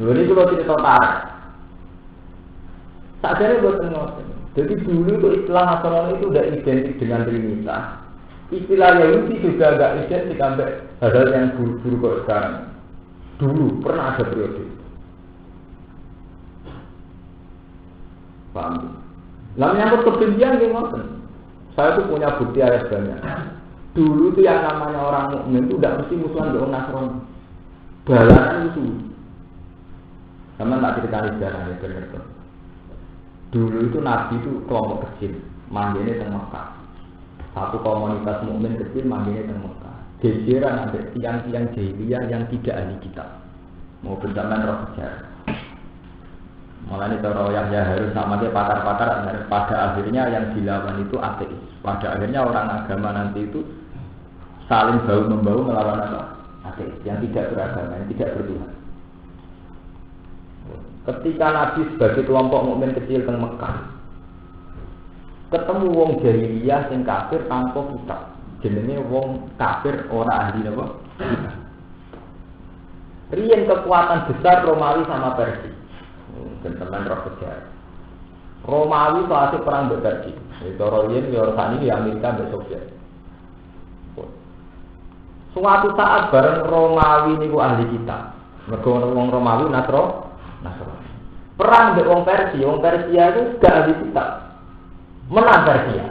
Speaker 1: Lha iki kula cerita tarik. Sakjane boten ngoten. Jadi dulu itu istilah nasional itu sudah identik dengan Trinitas. Istilah Yahudi juga agak identik sampai hal-hal yang buruk-buruk kok sekarang. Dulu pernah ada periode. Paham? Lah menyangkut kebencian gimana? Saya tuh punya bukti ayat banyak. Dulu tuh yang namanya orang mukmin itu tidak mesti musuhan dengan Nasrani. Balasan itu. Sama tak cerita sejarahnya benar tuh. Dulu itu Nabi itu kelompok kecil, manggilnya di Mekah. Satu komunitas mukmin kecil manggilnya di Mekah. Gegeran ada tiang-tiang jahiliyah yang tidak ahli kitab. Mau berjalan roh sejarah. Malah ini kalau Yahya Harun sama dia pakar-pakar, pada akhirnya yang dilawan itu ateis. Pada akhirnya orang agama nanti itu saling bahu-membahu melawan apa? Ateis yang tidak beragama, yang tidak bertuhan. Ketika Nabi sebagai kelompok mukmin kecil di Mekah, ketemu wong jahiliyah sing kafir tanpa kitab. Jenenge wong kafir ora ahli napa? Kitab. Riyen kekuatan besar Romawi sama Persia. Teman roh sejarah. Romawi kelas perang mbek Persia. Itu riyen ya sakniki Amerika mbek Soviet. Suatu saat bareng Romawi niku ahli kitab. Mergo wong Romawi Nasrani. Perang dengan wong Persia itu gak ahli kitab, menang Persia.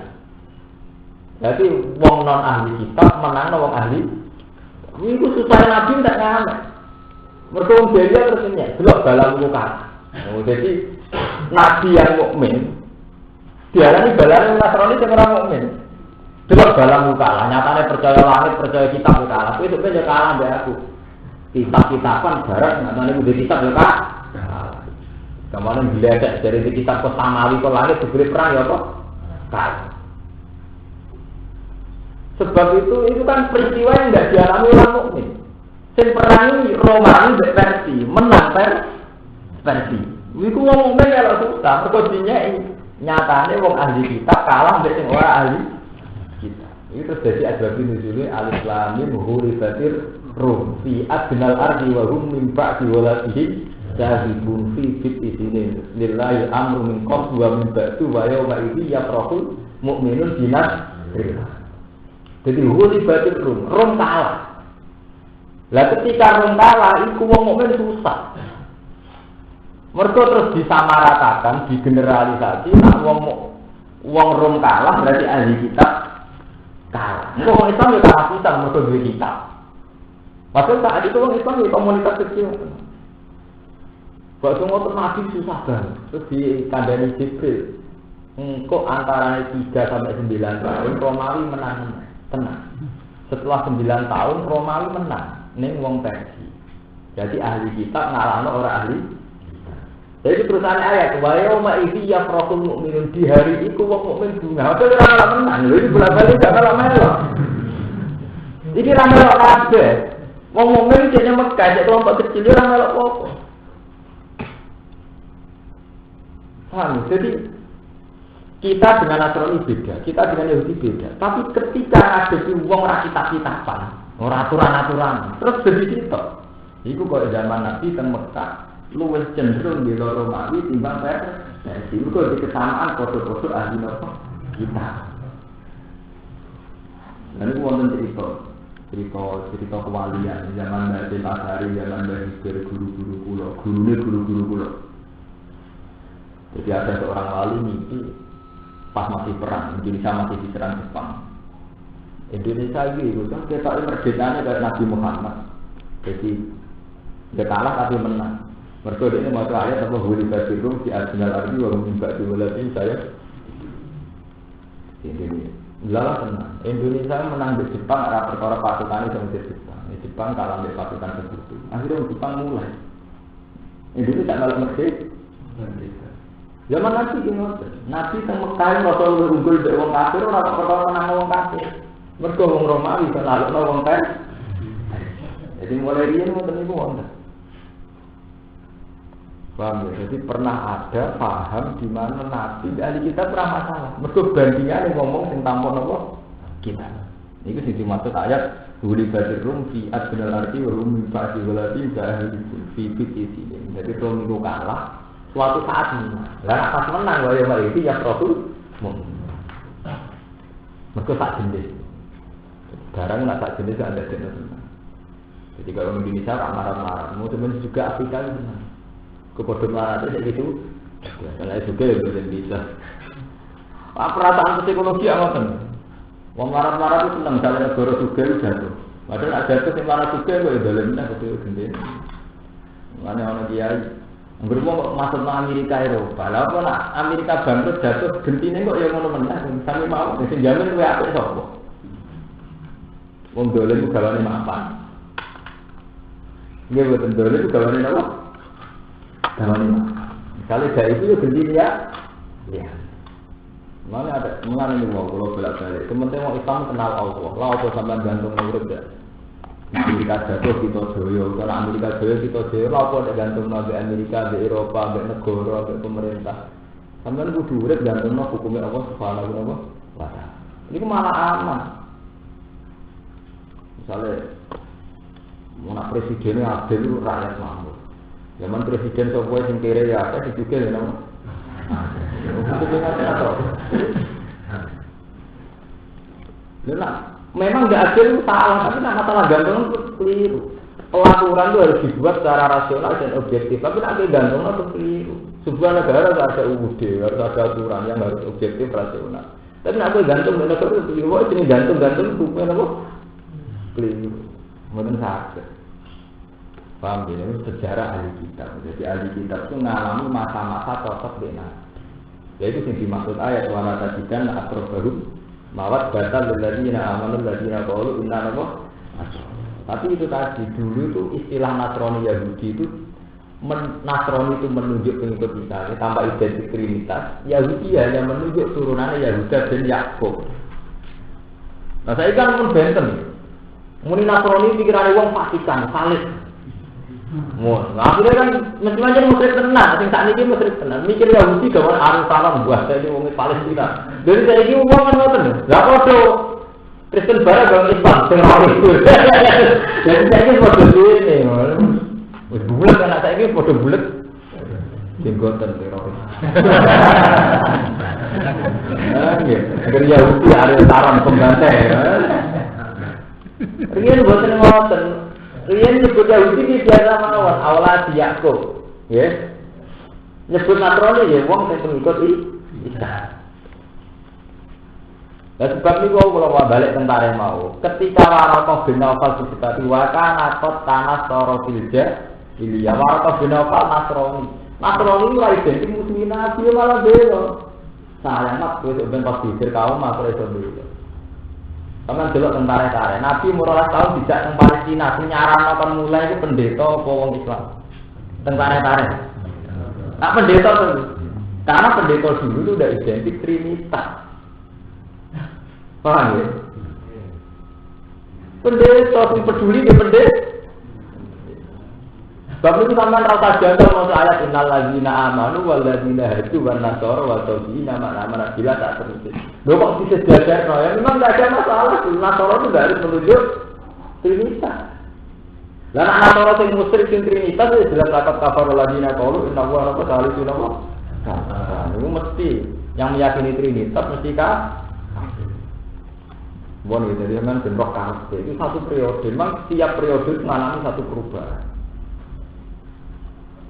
Speaker 1: Jadi wong non ahli kitab menang wong ahli. Itu susah Nabi tidak nyampe. Mereka wong Persia terusnya, belok balang muka. Jadi Nabi yang mukmin, diarani balang Nasrani yang orang mukmin. Belok balang muka lah. Nyatanya percaya langit, percaya kitab itu kalah. Itu sebenarnya kalah dari aku. Kitab-kitaban barat, nyatanya udah kitab itu kalah. Kemarin diledek dari kitab Samawi ke langit diberi perang ya kok kalah. Sebab itu kan peristiwa yang tidak dialami orang mukmin. Sing perangi Romawi dan Persia menang Persia. Iku wong mukmin ya susah. Mergo dinyek nyatane wong ahli kitab kalah mbek sing ora ahli kitab. Itu terjadi asbab nuzule al-Islamin hurifatir rum fi adnal ardi wa hum min ba'di waladihi jahibun fi isinin lillahi amru min qabl wa min ba'du wa yawma idzi yafrahul mu'minun binas. Jadi huli batil Rom kalah. Lah ketika Rom kalah iku wong mukmin susah. Mergo terus disamaratakan, digeneralisasi nak wong Rom kalah berarti ahli kitab kalah. Engko wong Islam yo kalah pisan mergo duwe kitab. Padahal saat itu wong Islam di komunitas kecil. Waktu ngotot Nabi susah banget. Terus dikandani Jibril. Kok antara 3 sampai 9 tahun Romawi menang tenang. Setelah 9 tahun Romawi menang ning wong Persia. Jadi ahli kitab ngalahno ora ahli. Jadi terusan ayat wa yauma idzi yafrahul mu'minun di hari iku wong mukmin bunga. Ora ora menang. Lha iki bola-bali gak kalah melok. Iki ra melok kabeh. Wong mukmin dene Mekah cek kelompok kecil ora melok apa. Paham? Jadi kita dengan Nasrani beda, kita dengan Yahudi beda. Tapi ketika ada si wong ra kitab-kitaban, ora aturan-aturan, terus jadi kita. Iku kok zaman Nabi teng Mekah luwih cenderung bela Romawi timbang Persia. Iku kok kesamaan foto-foto ahli nopo kita. Lalu wonten cerita kewalian zaman Mbah Tasari, zaman Mbah Hibir, guru-guru kula. Jadi ada seorang wali mimpi pas masih perang, Indonesia masih diserang Jepang. Indonesia itu kan kita merdekanya kayak Nabi Muhammad. Jadi dia kalah tapi menang. Mereka ini masuk ayat apa huli basirum di adnal ardi wa hum ba'du walatin saya Indonesia. Lalu tenang. Indonesia menang di Jepang arah perkara pasukan itu di Jepang. Di Jepang kalah di pasukan sekutu. Akhirnya Jepang mulai. Indonesia malah merdeka. Zaman Nabi gimana? Nabi teng Mekah Rasul unggul dari wong kafir ora perkara menang wong kafir. Mergo wong Romawi kan lalu wong kafir. Jadi mulai riyen ngoten niku wonten. Paham ya? Jadi pernah ada paham di mana Nabi ahli kita pernah masalah. Mergo bandingan ngomong sing tampon apa? Kita. Niku sing dimaksud ayat Huli basirum fi adnal ardi wa hum ba'di walati ahli fi fitisi. Jadi kalau minggu kalah suatu saat menang. Lah pas menang wae itu ya Rasul mergo sak jenis. Barang nak sak jenis ada jenis. Jadi kalau Indonesia tak marah-marah, teman juga Afrika itu senang. Kepada marah itu gitu. Biasanya juga yang bisa. Perasaan psikologi apa kan? Wong marah-marah itu senang, misalnya negara juga jatuh. Padahal ada itu yang marah juga kok dalamnya betul gede. Mana orang kiai berumur masuk ke Amerika Eropa. Lah apa nak Amerika bangkrut jatuh gentine kok ya ngono meneh. Sami mau sing jamin kowe apik sapa? Wong dolen ku gawane mapan. Nggih boten dolen ku gawane napa? Gawane mapan. Misalnya gak itu ya gentine ya. Ya. Mana ada mengenai ini mau kalau bolak-balik. Sementing mau Islam kenal Allah. Lah apa sampean gantung urip ya? Amerika jatuh kita joyo, kalau Amerika joyo kita joyo. Lah apa gantung nabi Amerika, di Eropa, di negara, di pemerintah. Sampean kudu urip gantung hukumnya Allah Subhanahu wa taala. Ini malah aman. Misalnya mau presidennya adil itu rakyat makmur. Zaman presiden sopoi sing kere ya apa juga ya nama. Memang nggak adil itu salah, tapi nak masalah gantung itu keliru. Pelaturan itu harus dibuat secara rasional dan objektif, tapi nak gantung itu keliru. Sebuah negara harus ada UUD, harus ada aturan yang harus objektif rasional. Tapi nak gantung negara itu keliru. Wah ini gantung hukumnya apa? Keliru, mungkin sakit. Paham ya? Ini sejarah ahli kitab. Jadi ahli kitab itu mengalami masa-masa cocok dengan. Yaitu yang dimaksud ayat wana tajidan akrobahum mawat batal ladzina amanu ladzina qalu inna nama. Tapi itu tadi dulu itu istilah Nasrani Yahudi itu Nasrani itu menunjuk pengikut Isa tanpa identik trinitas. Yahudi hanya menunjuk turunannya Yahuda dan Yakub. Nah saya kan pun benten. Muni Nasrani pikirannya wong Vatikan, salib. Akhirnya kan mesti musyrik tenan, sing sak niki musyrik tenan. Mikir Yahudi gawan Yerusalem buah dari wong Palestina. Dari saya iki wong kan ngoten. Lah padha Kristen bareng gawan Islam sing ora itu. Jadi saiki padha dene. Wis bulet kan saiki padha bulet. Jenggoten teroris. Nggih, agar Yahudi Yerusalem pembantai. Riyen boten ngoten. Riyen nyebut Yahudi ini biasa mawon awal Yakub, ya. Nyebut Nasrani ya wong sing pengikut Isa. Lah sebab niku kula balik tentara mau. Ketika Waraqah bin Nawfal disebut wa kana qad tanasara fil jahiliyah. Waraqah bin Nawfal Nasrani. Nasrani ora identik muslimin Nabi malah beda. Sayangat kowe ben pas pikir kaum aku iso beda. Taman delok tentara-tentara. Nabi 15 tahun dijak teng Palestina, sing nyaran kon mulai itu pendeta apa wong Islam. Tentara-tentara. Nah pendeta itu. Karena pendeta dulu itu udah identik trinitas. Paham ya? Pendeta sing peduli ke pendeta. Sebab itu sampean rasa janggal maksud ayat innal ladzina amanu wal ladzina hadu wan nasara wa tawbina mana bila tak terus. Lho kok bisa diajarno ya memang enggak ada masalah. Nasara itu enggak harus menunjuk trinitas. Lah nek nasara sing musyrik sing trinitas ya jelas kata kafar ladzina qalu inna huwa rabbul alamin. Nah, itu mesti yang meyakini trinitas mesti bon gitu dia kan bentrok karakter itu satu periode. Memang tiap periode mengalami satu perubahan.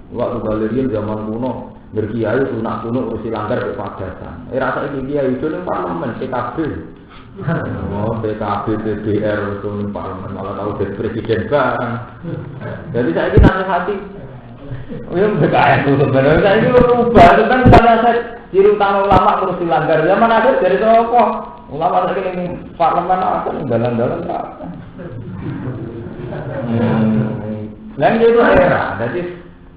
Speaker 1: Waktu Galerian zaman kuno, berkiai sunnah kuno urusi langgar ke Padatan. Rasa ini kiai itu nih parlemen PKB, Oh, PKB, DPR itu parlemen malah tahu dari presiden barang. Jadi saya ini nasihati. Oh ya BKN itu sebenarnya saya ini berubah. Itu kan misalnya saya ciri utama ulama terus dilanggar. Zaman ada dari apa? Ulama saya ini parlemen apa nih dalam-dalam apa? Nah itu era. Jadi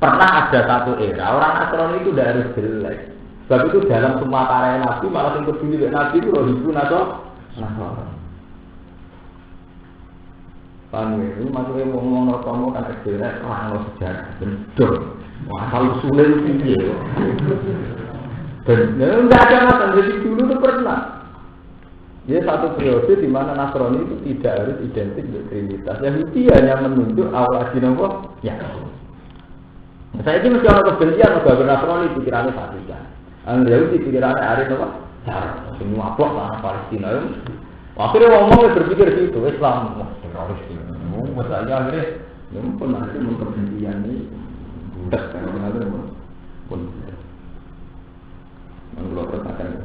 Speaker 1: pernah ada satu era orang Nasrani itu udah harus jelek. Sebab itu dalam semua karya Nabi malah yang peduli dengan Nabi itu rohibun atau Nasrani. Paham ya? Ini maksudnya ngomong notomo kan jelek orang lo sejarah bener. Wah kalau sulit sih ya. Bener nggak ada masalah dari dulu tuh pernah. Dia satu periode di mana Nasrani itu tidak harus identik dengan Trinitas. Yahudi hanya menunjuk awal Nabi ya. Saya ini mesti orang kebencian kalau Nasrani pikirannya Vatikan. Yahudi pikirannya hari apa? Semua blok tanah Palestina. Akhirnya ngomong berpikir situ Islam, wah teroris ini. Masalahnya akhirnya, ya pun nanti kebencian ini budak kan ada pun. Mengeluh perkataan.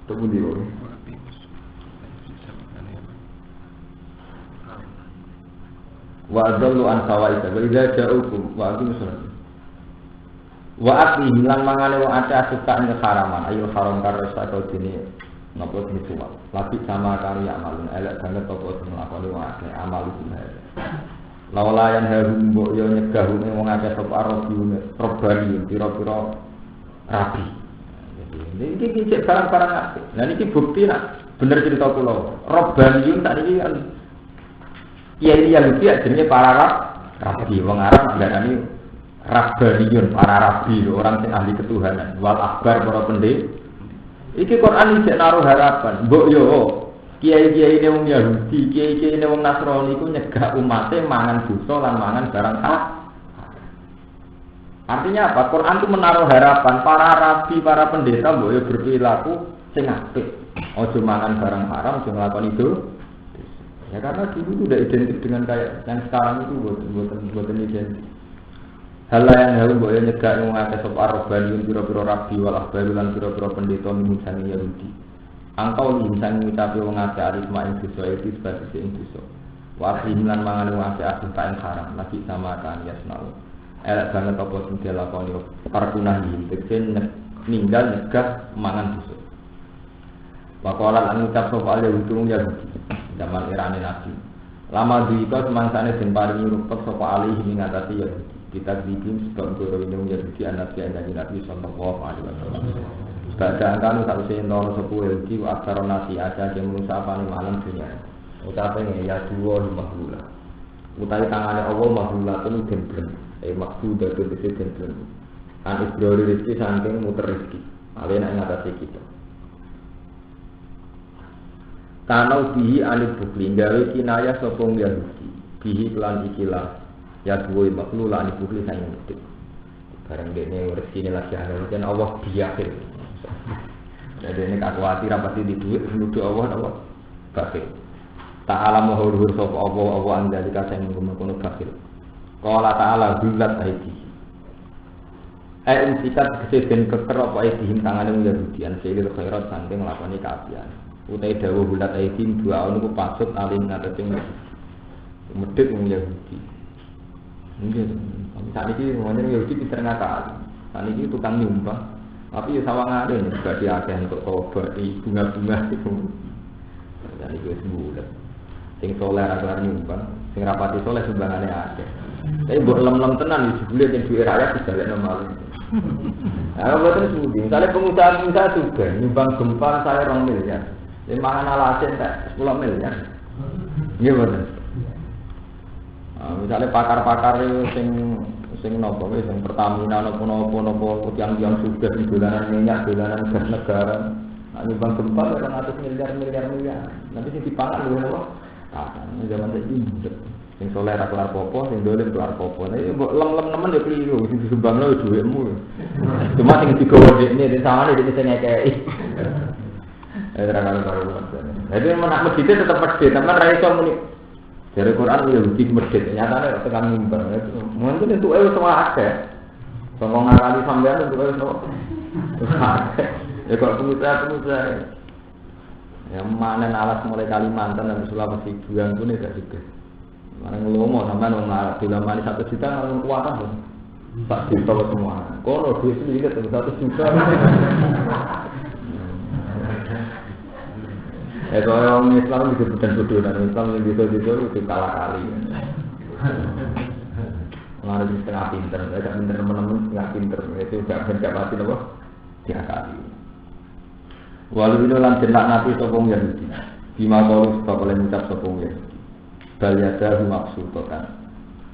Speaker 1: Tunggu di bawah. Wa adallu an sawaita wa idza ja'ukum wa aqimus shalah wa aqim lan mangane wong ate asuka ing haraman ayo haram karo satu dene napa dene suwal lagi sama kali amalun elek banget apa sing lakoni wong ate amal iku laulayan harum mbok yo nyegah wong ate sapa robani pira-pira rabi jadi iki cek barang-barang apik lha niki bukti nak bener cerita kula robani tak niki kan iya yang dia jenenge para rabi wong Arab ngarani rabbaniyun para rabi orang sing ahli ketuhanan wal akbar para pendeta iki Quran iki naruh harapan mbok yo kiai-kiai wong Yahudi kiai-kiai wong Nasrani iku nyegah umate mangan dosa lan mangan barang artinya apa Quran itu menaruh harapan para rabi para pendeta mbok yo berperilaku sing apik aja mangan barang haram aja nglakoni itu. Ya karena dulu itu udah identik dengan kayak yang sekarang itu buatan identik. Hal yang harus boleh nyegah yang mengakai sopar robaniun piro-piro rabi wal akhbaru lan piro-piro pendeta minusani Yahudi. Angkau linsani ngucapi mengakai arisma yang dosa itu sebagai yang dosa. Wafim lan mangan mengakai arisma yang haram lagi sama kan yasnau. Elek banget apa sing dilakoni parkunah yin tegese ninggal nyegah mangan dosa. Waqala lan ngucap sapa Yahudi zaman irane Nabi. Lama diika semangsane den paringi rupek sapa alih ing ngatasi Yahudi. Kita bikin sebab guru ini Yahudi anak yang Nabi sallallahu alaihi wasallam. Sedangkan sakwise ento sapa Yahudi aksara nasi aja yang menusapane malam dunia. Ucape ya dua mahula. Utawi tangane Allah mahula ten demblem. Maksuda itu demblem. An ibrori rezeki saking muter rezeki. Ale nek ngatasi kita. Tanau bihi alif bukli gawe kinayah sapa Yahudi bihi lan ikilah ya duwe makhluk lan bukli sing mesti bareng dene rezekine lagi ana jan Allah biakhir jadi nek aku ati ra pasti di duit nuduh Allah apa bakhil ta'ala mahur sapa Allah anjali kasing ngono bakhil qala ta'ala billat aidi sikat keseden keker apa aidihim tangane Yahudi an sayyidul khairat saking nglakoni kaapian utai dawuh bulat aidim dua niku pasut alim ngatasi medhit wong Yahudi. Nggih, sakniki wonten Yahudi pinter ngakal. Sakniki tukang nyumbang, tapi ya sawangane dadi akeh untuk tobat di bunga-bunga itu. Sakniki wis bulet. Sing saleh ra kelar nyumbang, sing rapati saleh sumbangane akeh. Tapi mbok lem-lem tenan iki jebule yen duwe rakyat dijalekno malu. Ah boten sudi. Misale pengusaha juga nyumbang gempa saya 2 miliar. Mangan alasin tak 10 miliar. Iya bener. Misalnya pakar-pakar sing nopo wis sing Pertamina nopo tiang-tiang sudah dolanan minyak, dolanan gas negara. Nek nyumbang gempa 200 miliar. Nanti sing dipangan lho napa? Ini zaman saiki sing soleh ra kelar popo, sing dolim kelar popo. Nek mbok lem-lem nemen ya kliru, sing disumbangno dhuwitmu. Cuma sing digowo dekne sawangane dekne sing ngekeki. Jadi menak masjid tetap masjid, tapi ra iso muni. Dari Quran ya uji masjid, nyatane tekan mimbar. Mungkin itu semua akeh. Songkong ngakali sampean itu kok iso. Ya kok pengusaha. Ya manen alas mulai Kalimantan dan Sulawesi bulan pun tidak juga. Mana ngelomo sampean wong arep dilamani 1 juta nang kuwatan lho. Tak juta semua. Kono duit sedikit 1 juta. Orang Islam itu bukan bodoh, dan Islam yang itu kalah kali. Mengalami setengah pinter, agak pinter teman-teman setengah pinter, itu gak pasti apa? Dia kali. Walau itu lan jenak nanti sopong Yahudi, bima kolus bakal mengucap sopong Yahudi. Baliada maksudkan,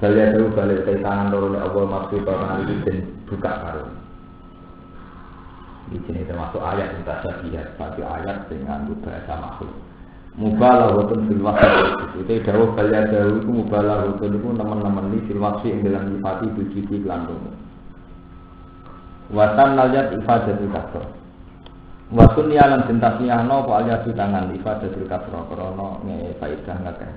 Speaker 1: baliada balik dari tangan lorong Allah maksudkan itu dan buka karun. Di sini termasuk ayat yang tak lihat, satu ayat dengan bahasa makhluk. Mubalaghatun fil waqti. Itu dawuh kalian dawuh itu mubalaghatun itu teman-teman ini fil waqti yang dalam sifati bujiti kelandung. Watan naljat ifadatul kasro. Wasun yalan jentasnya no pak aja tangan ifadatul kasro krono nge faidah ngakeh.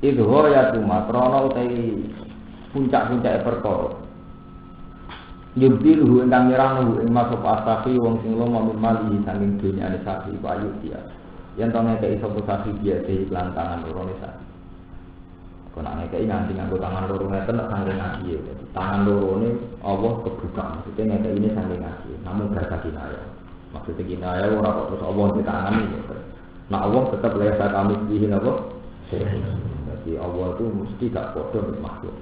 Speaker 1: Itu ya cuma krono utai puncak-puncak perkara. Yubdiluhu ingkang nyerang ing masuk asafi wong sing lomo mimali saking dunyane sapi payu dia. Yen to ngekeki sapa sapi dia di lantangan lorone sapi. Kono ngekeki nganti nganggo tangan loro ngeten nek saking ngaji. Tangan lorone Allah kebuka maksudnya ngekeki ini saking ngaji. Namun bahasa kinaya. Maksudnya kinaya ora kok terus Allah di tangan iki. Nah Allah tetap layak kami dihin apa? Jadi Allah itu mesti gak padha makhluk.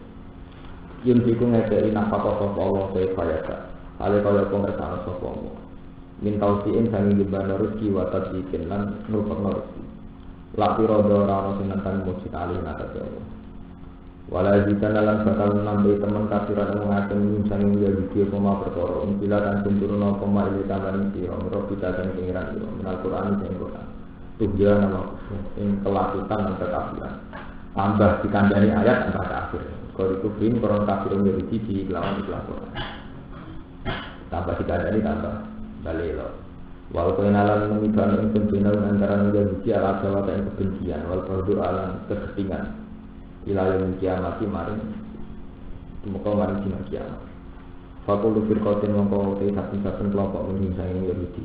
Speaker 1: Yang itu ngekei nafkah sapa Allah saya kaya. Ale kaya pengersane sapa Allah. Min tausiin sangi dibana rezeki wa tadbikin lan nurupakna rezeki. Lapi rodo ora sing nentang mujid alih ngatasi Allah. Wala jika dalam bakal nambahi teman kafiran mengaten sangi ya video pema perkara umpila dan tunturono pema ili tambahin sira mira kita dan pengiran sira minal Qur'an sing Qur'an. Tujuan nama ing kelakutan dan kekafiran. Tambah dikandani ayat tambah kafir. Kalau itu bin koron kafir menjadi di lawan Quran. Tambah dikandani tambah balelo. Walaupun alam mengibar yang kebencian antara Yahudi ala Jawa dan kebencian, walaupun alam keketingan, wilayah kiamat maring, muka maring dina kiamat. Fakul firqatin mongko te saben-saben kelompok menyingsani Yahudi.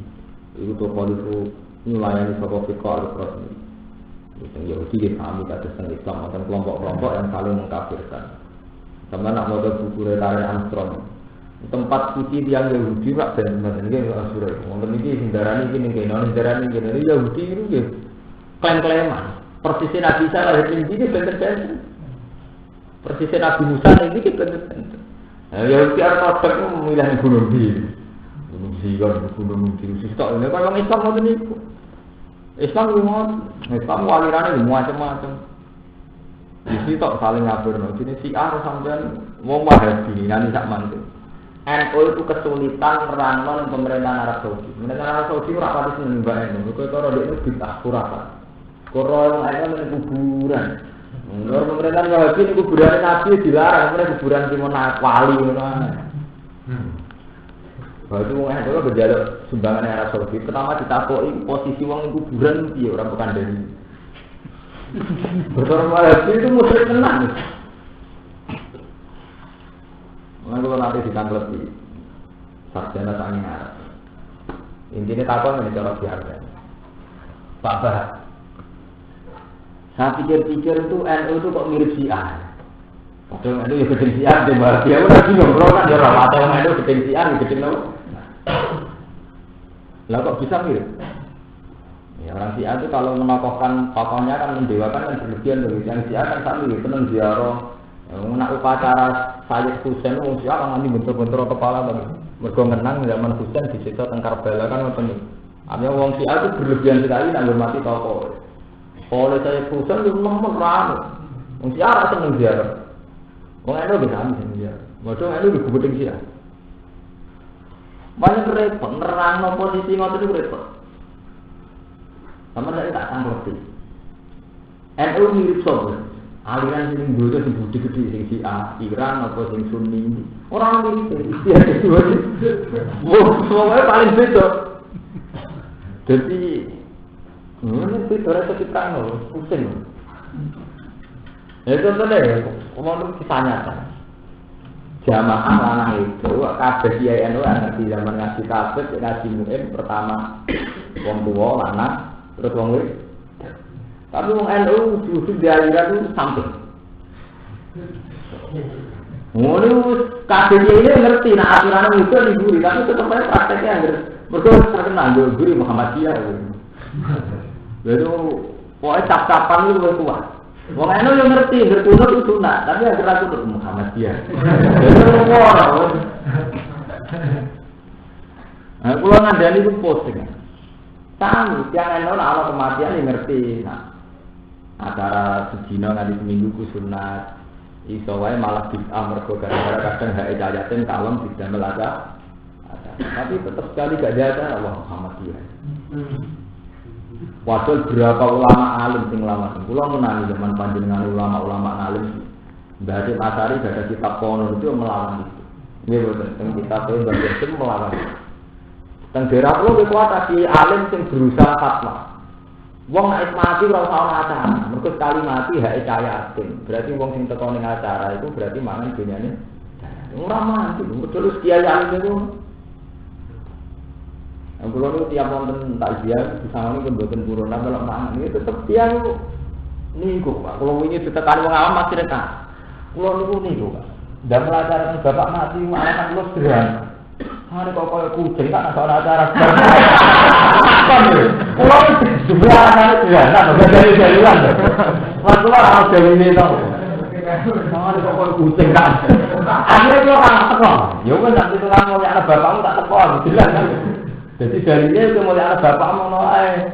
Speaker 1: Iku to polifu nyulayani sapa firqah al-Qur'an. Yang Yahudi dipahami kados Islam dan kelompok-kelompok yang saling mengkafirkan. Sama nak modal buku Retare Armstrong. Tempat suci tiang Yahudi rak ben iki asure. Wonten iki sindarani iki ning kene, sindarani kene Yahudi itu nggih klaim-klaiman. Persis Nabi Isa lahir ning iki bener-bener. Persis Nabi Musa iki bener-bener. Yahudi ortodok milih gunung di. Gunung Zion, gunung di sitok ini kalau Islam ngoten niku. Islam walirane macam-macam. Di situ saling ngabirno. Jadi si Ar sampean wong Wahabi nanti sak mantu. NU itu kesulitan merangkul pemerintahan Arab Saudi. Pemerintahan Arab Saudi ora pati seneng mbak NU. Kok ora ndek bid'ah kurang. Koro ana ning kuburan. Nur pemerintahan Wahabi niku kuburan Nabi dilarang, mereka kuburan Timon Wali ngono ae. Waktu wong NU berjaluk sumbangan Arab Saudi. Pertama ditakoki posisi wong ning kuburan piye ora bukan dari. Betul Wahabi itu musyrik tenan. Kalau nanti ditangkap di sarjana sangi Arab. Intinya takon ini cara biasa. Pak Bah, saya pikir-pikir itu NU itu kok mirip Syiah. Padahal NU ya gedeng Syiah, dia malah dia udah bingung. Kalau kan dia orang atau NU gedeng Syiah, gedeng apa? Lah kok bisa mirip? Ya orang Syiah itu kalau menakohkan tokohnya kan mendewakan kan berlebihan loh. Yang Syiah kan sambil seneng ziarah. Nak upacara Sayyid Husain wong Syiah nganti bentur-bentur kepala to. Mergo ngenang zaman Husain disiksa teng Karbala kan ngoten niku. Artinya wong Syiah itu berlebihan sekali nak hormati tokoh. Oleh Sayyid Husain itu nomor rame. Wong Syiah ora seneng ziarah. Wong NU bisa seneng ziarah. Modho NU iku gedeng Syiah. Banyak repot nerangno posisi ngoten niku repot. Sama saya tak ngerti. NU mirip sapa? Aliran sing dulu sing budi gede sing Syiah, Iran apa sing Sunni. Orang mirip istilah itu. Wong paling beda. Jadi ini beda sekitar pusing. Ya contohnya, ngomong kisah nyata. jamaah lanang itu kabeh kiai NU ngerti zaman ngaji kabeh ngaji muim pertama wong tuwa lanang terus wong wedok. Tapi wong NU justru dialiran itu samping. Ngono kabeh kiai ngerti nek aturan itu liburi tapi tetep ae prakteknya anggere mergo terkenal yo guru Muhammadiyah. Lalu pokoke cap-capan itu kuat. Wong eno yo ngerti, berkunut itu sunat, tapi akhirnya kunut Muhammadiyah. Nah, kalau ngandani itu posting. Sami, yang eno ana kematian yang ngerti. Nah, acara sedina nganti seminggu ku sunat. Iso wae malah bid'ah mergo gara-gara kadang hak ayatin kalem didamel aja. Tapi tetap sekali gak ada Allah Muhammadiyah. Padahal berapa ulama alim sing lama sing kula menani zaman panjenengan ulama-ulama alim. Mbah Hasyim Asy'ari ada kitab kono itu melawan itu. Nggih boten teng kitab e Mbah Hasyim melawan. Teng daerah kula wis kuat alim sing berusaha fatwa. Wong nek mati ora usah ana acara. Mergo sekali mati hak yatim. Berarti wong sing teko ning acara itu berarti mangan dunyane. Ora mati, terus kiai alim itu. Kalau itu tiap nonton takziah, misalnya itu buatan corona kalau mangan itu tetap tiang niku pak. Kalau ini ditekan orang awam masih dekat. Kalau itu niku pak. Dan melajarkan bapak mati, anak-anak lu sederhana. Hari kok kayak kucing kan ada acara. Kalau sebelah anak sederhana, bukan dari jalan. Waktu orang dari ini tahu. Hari kok kayak kucing kan. Akhirnya itu orang teko. Ya kan nanti itu kan mau anak bapakmu tak teko, jelas kan. Jadi dari ini itu mulai anak bapak mau noai,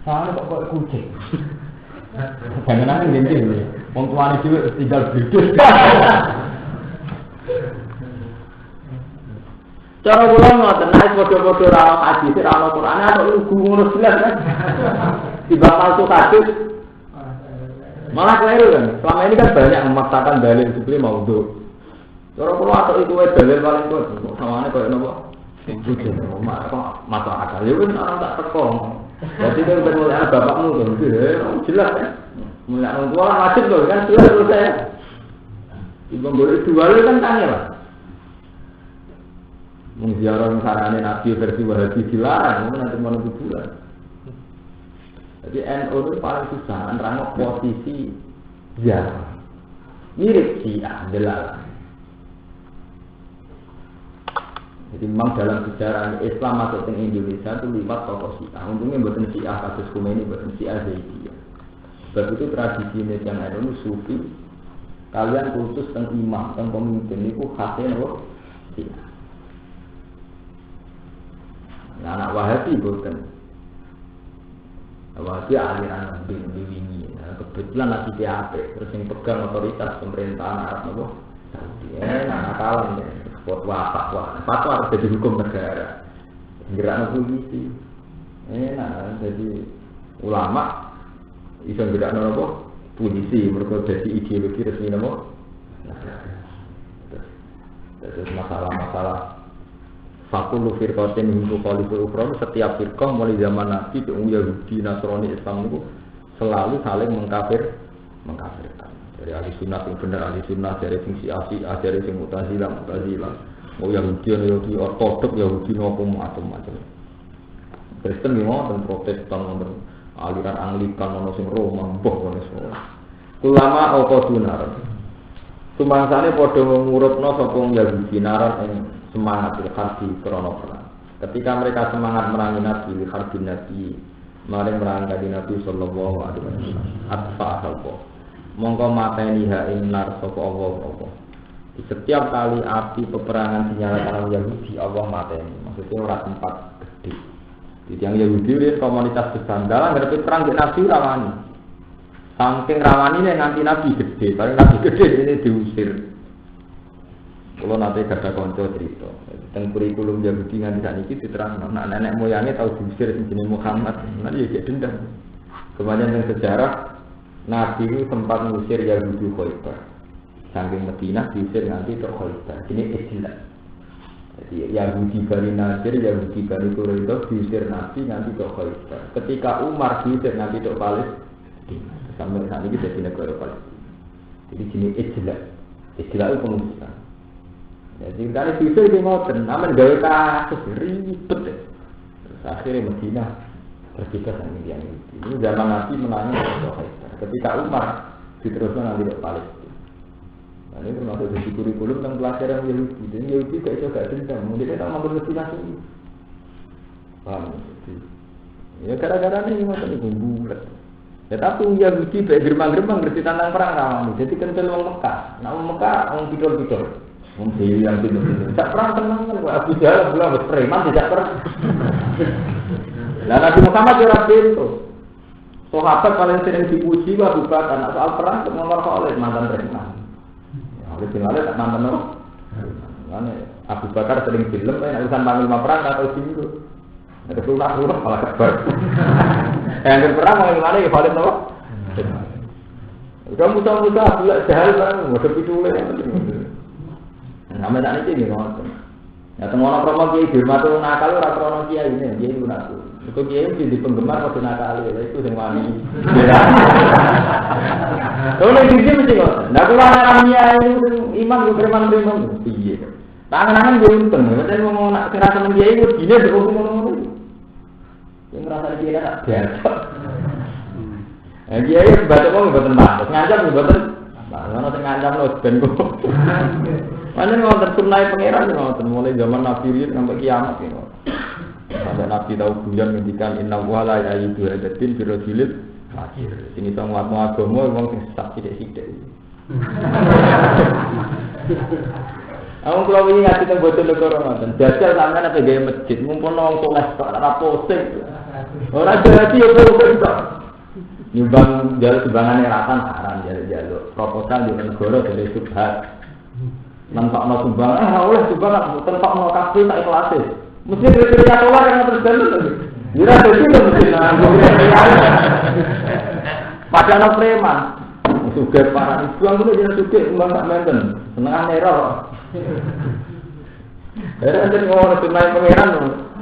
Speaker 1: soalnya kok kucing. Jangan nanti gini, orang tua ini juga tinggal berdua. Cara pulang ngoten, naik bodoh-bodoh rawat hadis, rawat Quran, atau lugu ngurus jelas kan? Tiba palsu hadis, malah keliru kan? Selama ini kan banyak memaksakan dalil supaya mau do. Cara pulang atau itu dalil paling kuat, sama ini kayak nopo. Itu mata akal, ya kan orang tak tekong. Jadi itu mulai anak bapakmu kan, jelas kan? Mulai orang tua wajib loh kan, jelas loh saya. Ibu boleh jual kan tanya lah. Mengziarah sarane Nabi versi Wahabi dilarang, nanti mau bulan. Jadi NU itu paling susah, nerangok posisi ziarah. Mirip Syiah, delal. Jadi memang dalam sejarah Islam masuk ke Indonesia itu lewat tokoh Syiah. Untungnya bukan Syiah kasus Khomeini, bukan Syiah Zaidiyah. Sebab itu tradisi yang ada itu sufi. Kalian khusus tentang imam, tentang pemimpin itu khasnya loh Syiah. Nah, anak Wahabi bukan. Wahabi aliran lebih wingi. Nah, kebetulan lagi PAP, terus yang pegang otoritas pemerintahan Arab itu Saudi. Nah, kalah ya. Fatwa harus jadi hukum negara. Gerak polisi. Jadi ulama bisa gerak apa? Polisi mereka jadi ideologi resmi nama. Terus masalah fakul firqatin hindu khaliful ukhra, setiap firqah mulai zaman Nabi ke Yahudi, Nasrani, Islam itu selalu saling mengkafirkan. Dari ahli sunnah yang benar, ahli sunnah dari fungsi Syiah, dari yang Mu'tazilah. Mau Yahudi ortodok, Yahudi nopo macam-macam. Kristen gimana? Protestan, aliran Anglikan, ono sing Roma, mbok ono semua. Ulama apa dunar? Sumangsane padha ngurutno sapa Yahudi naran ing semangat harbi krana perang. Ketika mereka semangat merangi Nabi, harbi Nabi, mari merangi Nabi sallallahu alaihi wasallam. Atfa alqa. Mongko mateni ha ing nar sapa Allah. Di setiap kali api peperangan dinyalakan oleh Yahudi, Allah mateni. Maksudnya ora tempat gede. Jadi yang Yahudi itu komunitas besar. Dalam ngadepi perang di Nabi rawani. Saking rawani nih nanti Nabi gede. Paling Nabi gede ini diusir. Kalau nanti ada konco cerita. Tentang kurikulum Yahudi nganti saat ini diterang. Nah, nenek moyangnya tahu diusir jenis Muhammad. Nanti ya jadi dendam. Kemudian yang sejarah Nabi itu sempat mengusir Yahudi Khaybar. Saking Madinah diusir nanti ke Khaybar. Ini istilah. Jadi Yahudi Bani Nadir, Yahudi Bani Quraidah diusir Nabi nanti ke Khaybar. Ketika Umar diusir nanti ke Palestina. Sampai saat ini jadi negara Palestina. Jadi ini istilah. Istilah itu pengusiran. Jadi kali bisa dia ngoten, namun gawe kasus ribet ya. Terus akhirnya Madinah terbebas dari yang itu. Ini zaman Nabi menangis ketika Umar diteruskan nanti ke Palestina. Nah ini termasuk dari kurikulum tentang pelajaran Yahudi. Dan Yahudi gak bisa gak dendam, mungkin dia tak mampu destinasi ini. Paham? Ya gara-gara ini ngoten itu bulat. Ya tapi Yahudi baik gerbang-gerbang ngerti tentang perang rawan. Jadi kental orang Mekah. Nah orang Mekah orang pikir-pikir. Mungkin yang pintu-pintu. Tak perang tenang kan, Abu Jahal bilang preman tidak perang. Nah Nabi Muhammad juga pintu. Sahabat paling sering dipuji Abu Bakar. Nah soal perang nomor oleh mantan preman. Oleh tinggalnya tak mantan no. Abu Bakar sering film, urusan panglima perang atau singgung. Ada pulang malah kabar. Yang perang panglima ya paling no. Udah musuh-musuh Abu Jahal kan, udah pitule. Namanya tak ini ngoten. Ya temono promo kiai Dirma tuh nakal ora krono kiai ini, kiai itu nakal. Iku kiai di penggemar kok nakal itu sing wani. Kalau iki mesti kok. Nah kula ana kiai iman ku preman-preman piye. Tangan-tangan yo untung, nek ngomong nak kira seneng kiai ku dine kok ngono-ngono. Sing ngrasa kiai tak biasa. Kiai baca kok mboten pantes, ngancam mboten. Ana sing ngancam lho ben kok. Mana nggak tersunai pangeran nggak mulai zaman Nabi Rid sampai kiamat ini. Sampai Nabi tahu bulan ngendikan inna wala ya itu hadatin birojilid akhir. Ini semua agama memang sing sesat sidik-sidik. Aku kalau ini ngasih tentang bocor negara nonton. Jajal sampai apa gaya masjid, mumpun nong soleh tak ada posting. Orang jadi ya posting tak. Nyumbang jalur sumbangan ratan haram jalur proposal di negara dari subhat. Nantokno sumbang, oleh sumbang tentokno kabeh tak ikhlas. Mesti kriteria keluar yang terjalur. Ora dadi mesti nang. Padahal preman. Sugih para ibu aku nek sugih umbang tak menten. Senengan error. Era jadi ngono tunai pangeran.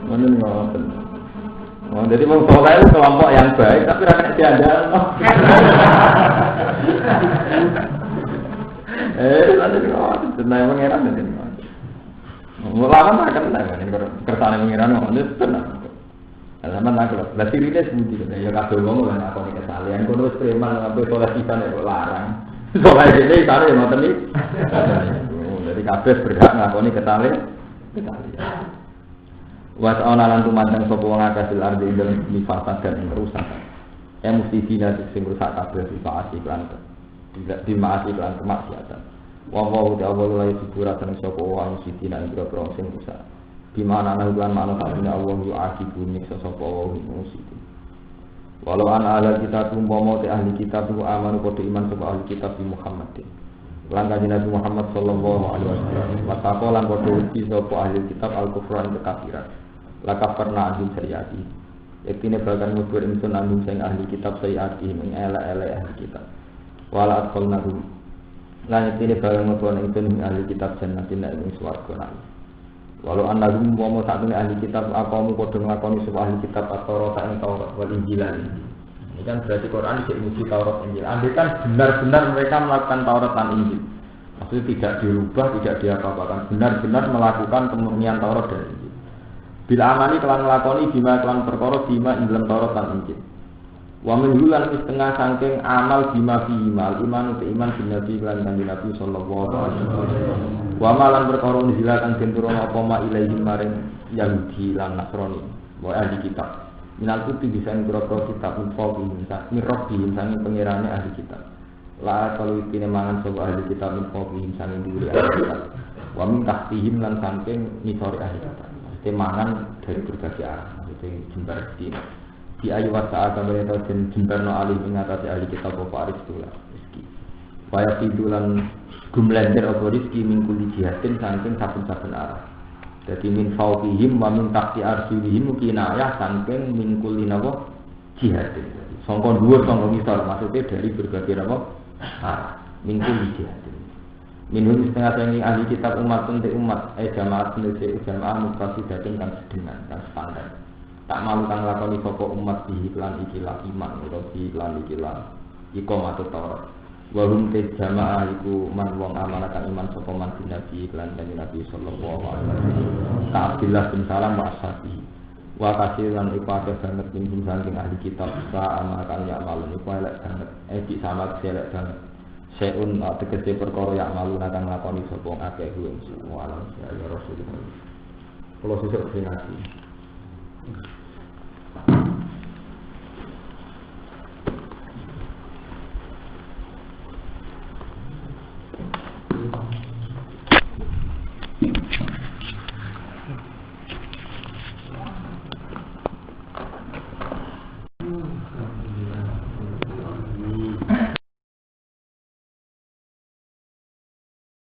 Speaker 1: Ngono ngoten. Oh, jadi wong saleh kelompok yang baik tapi ra kena diandalno. Nanti ngotot, tenang pangeran nanti ngotot. Mulanya tak kenal kan, kersane pangeran ngotot tenang. Sama tak kalau, lah sirine sebudi, ya kabeh wong lan aku nek kesalahan, kono wis preman ngambil soleh pisan kok larang. Soleh dene sare ya ngoten iki. Jadi kabeh berhak ngakoni kesalahan. Wa ta'ala lan tumandang sapa wong akasil ardi dalam nifasat dan rusak. Mesti dina sing rusak kabeh dipaasi kan. Tidak dimaafkan dengan kemaksiatan. Wallahu ta'ala la yusiburakan sapa wa sidina ing boro sing rusak. Di mana ana hubungan mana kadine Allah yu'aqibu niksa sapa wa musidi. Walau ana ala kitab umpama te ahli kitab ku amanu padha iman sapa ahli kitab di Muhammadin. Lan kanjeng Nabi Muhammad sallallahu alaihi wasallam wa taqalan padha uti sapa ahli kitab al-kufran kekafiran. La kafarna anhum syariati. Yektine bakal mubur ingsun anhum sing ahli kitab syariati ing ele-ele ahli kitab. Wala atqalnahum lan iki barang ngono ingsun ahli kitab jannatin ing swarga nang walau annahum wa sa'atune ahli kitab akamu padha nglakoni sapa ahli kitab Taurat ing Taurat wal Injil ini kan berarti Quran iki muji Taurat Injil andai kan benar-benar mereka melakukan Taurat dan Injil maksudnya tidak dirubah tidak diapa-apakan benar-benar melakukan kemurnian Taurat dan Injil bila amali kelan nglakoni bima kelan perkara bima ing dalam Taurat dan Injil. Wa min hulan setengah saking amal bima fi iman uti iman bin nabi lan kanjeng Nabi sallallahu alaihi wasallam. Wa malan perkara dizilakan den turun apa ma ilahi maring Yahudi lan Nasrani wa ahli kitab. Minal kutu bisa ngro-ngro kitab info mirrobi sange pengirane ahli kitab. La kalau iki mangan sapa ahli kitab info sange dhuwur ahli kitab. Wa min tahtihim lan saking nisori ahli kitab. Mesti mangan dari berbagai arah, mesti jembar dina. Di ayu wasa agama itu dan jembarno alih mengatasi ahli kitab apa aristulah rezeki. Waya tidulan gumlender apa rezeki mingkuli jihadin saking saben-saben arah. Jadi min fawqihim wa min tahti arsulihim kinayah saking mingkuli napa jihadin. Sangka dhuwur sangka ngisor maksudnya dari berbagai napa arah mingkuli jihadin. Minum setengah saking ahli kitab umat jamaah sendiri jamaah muqtasidatin kan sedengan kan standar. Tak malu kang lakoni sapa umat di iklan ikilah iman utawa di iklan ikilah iqamatul Taurat. Wahum te jamaah iku man wong amanatan iman sapa man Nabi lan Nabi sallallahu alaihi wasallam. Ka Abdullah bin Salam wa ashabi. Wa kasiran iku akeh banget minhum saking ahli kitab sa amalkan ya malun iku elek banget. Iki sama elek banget. Seun tegese perkara ya malun akan nglakoni sapa akeh kuwi semua alam ya Rasulullah. Kalau sesuk sing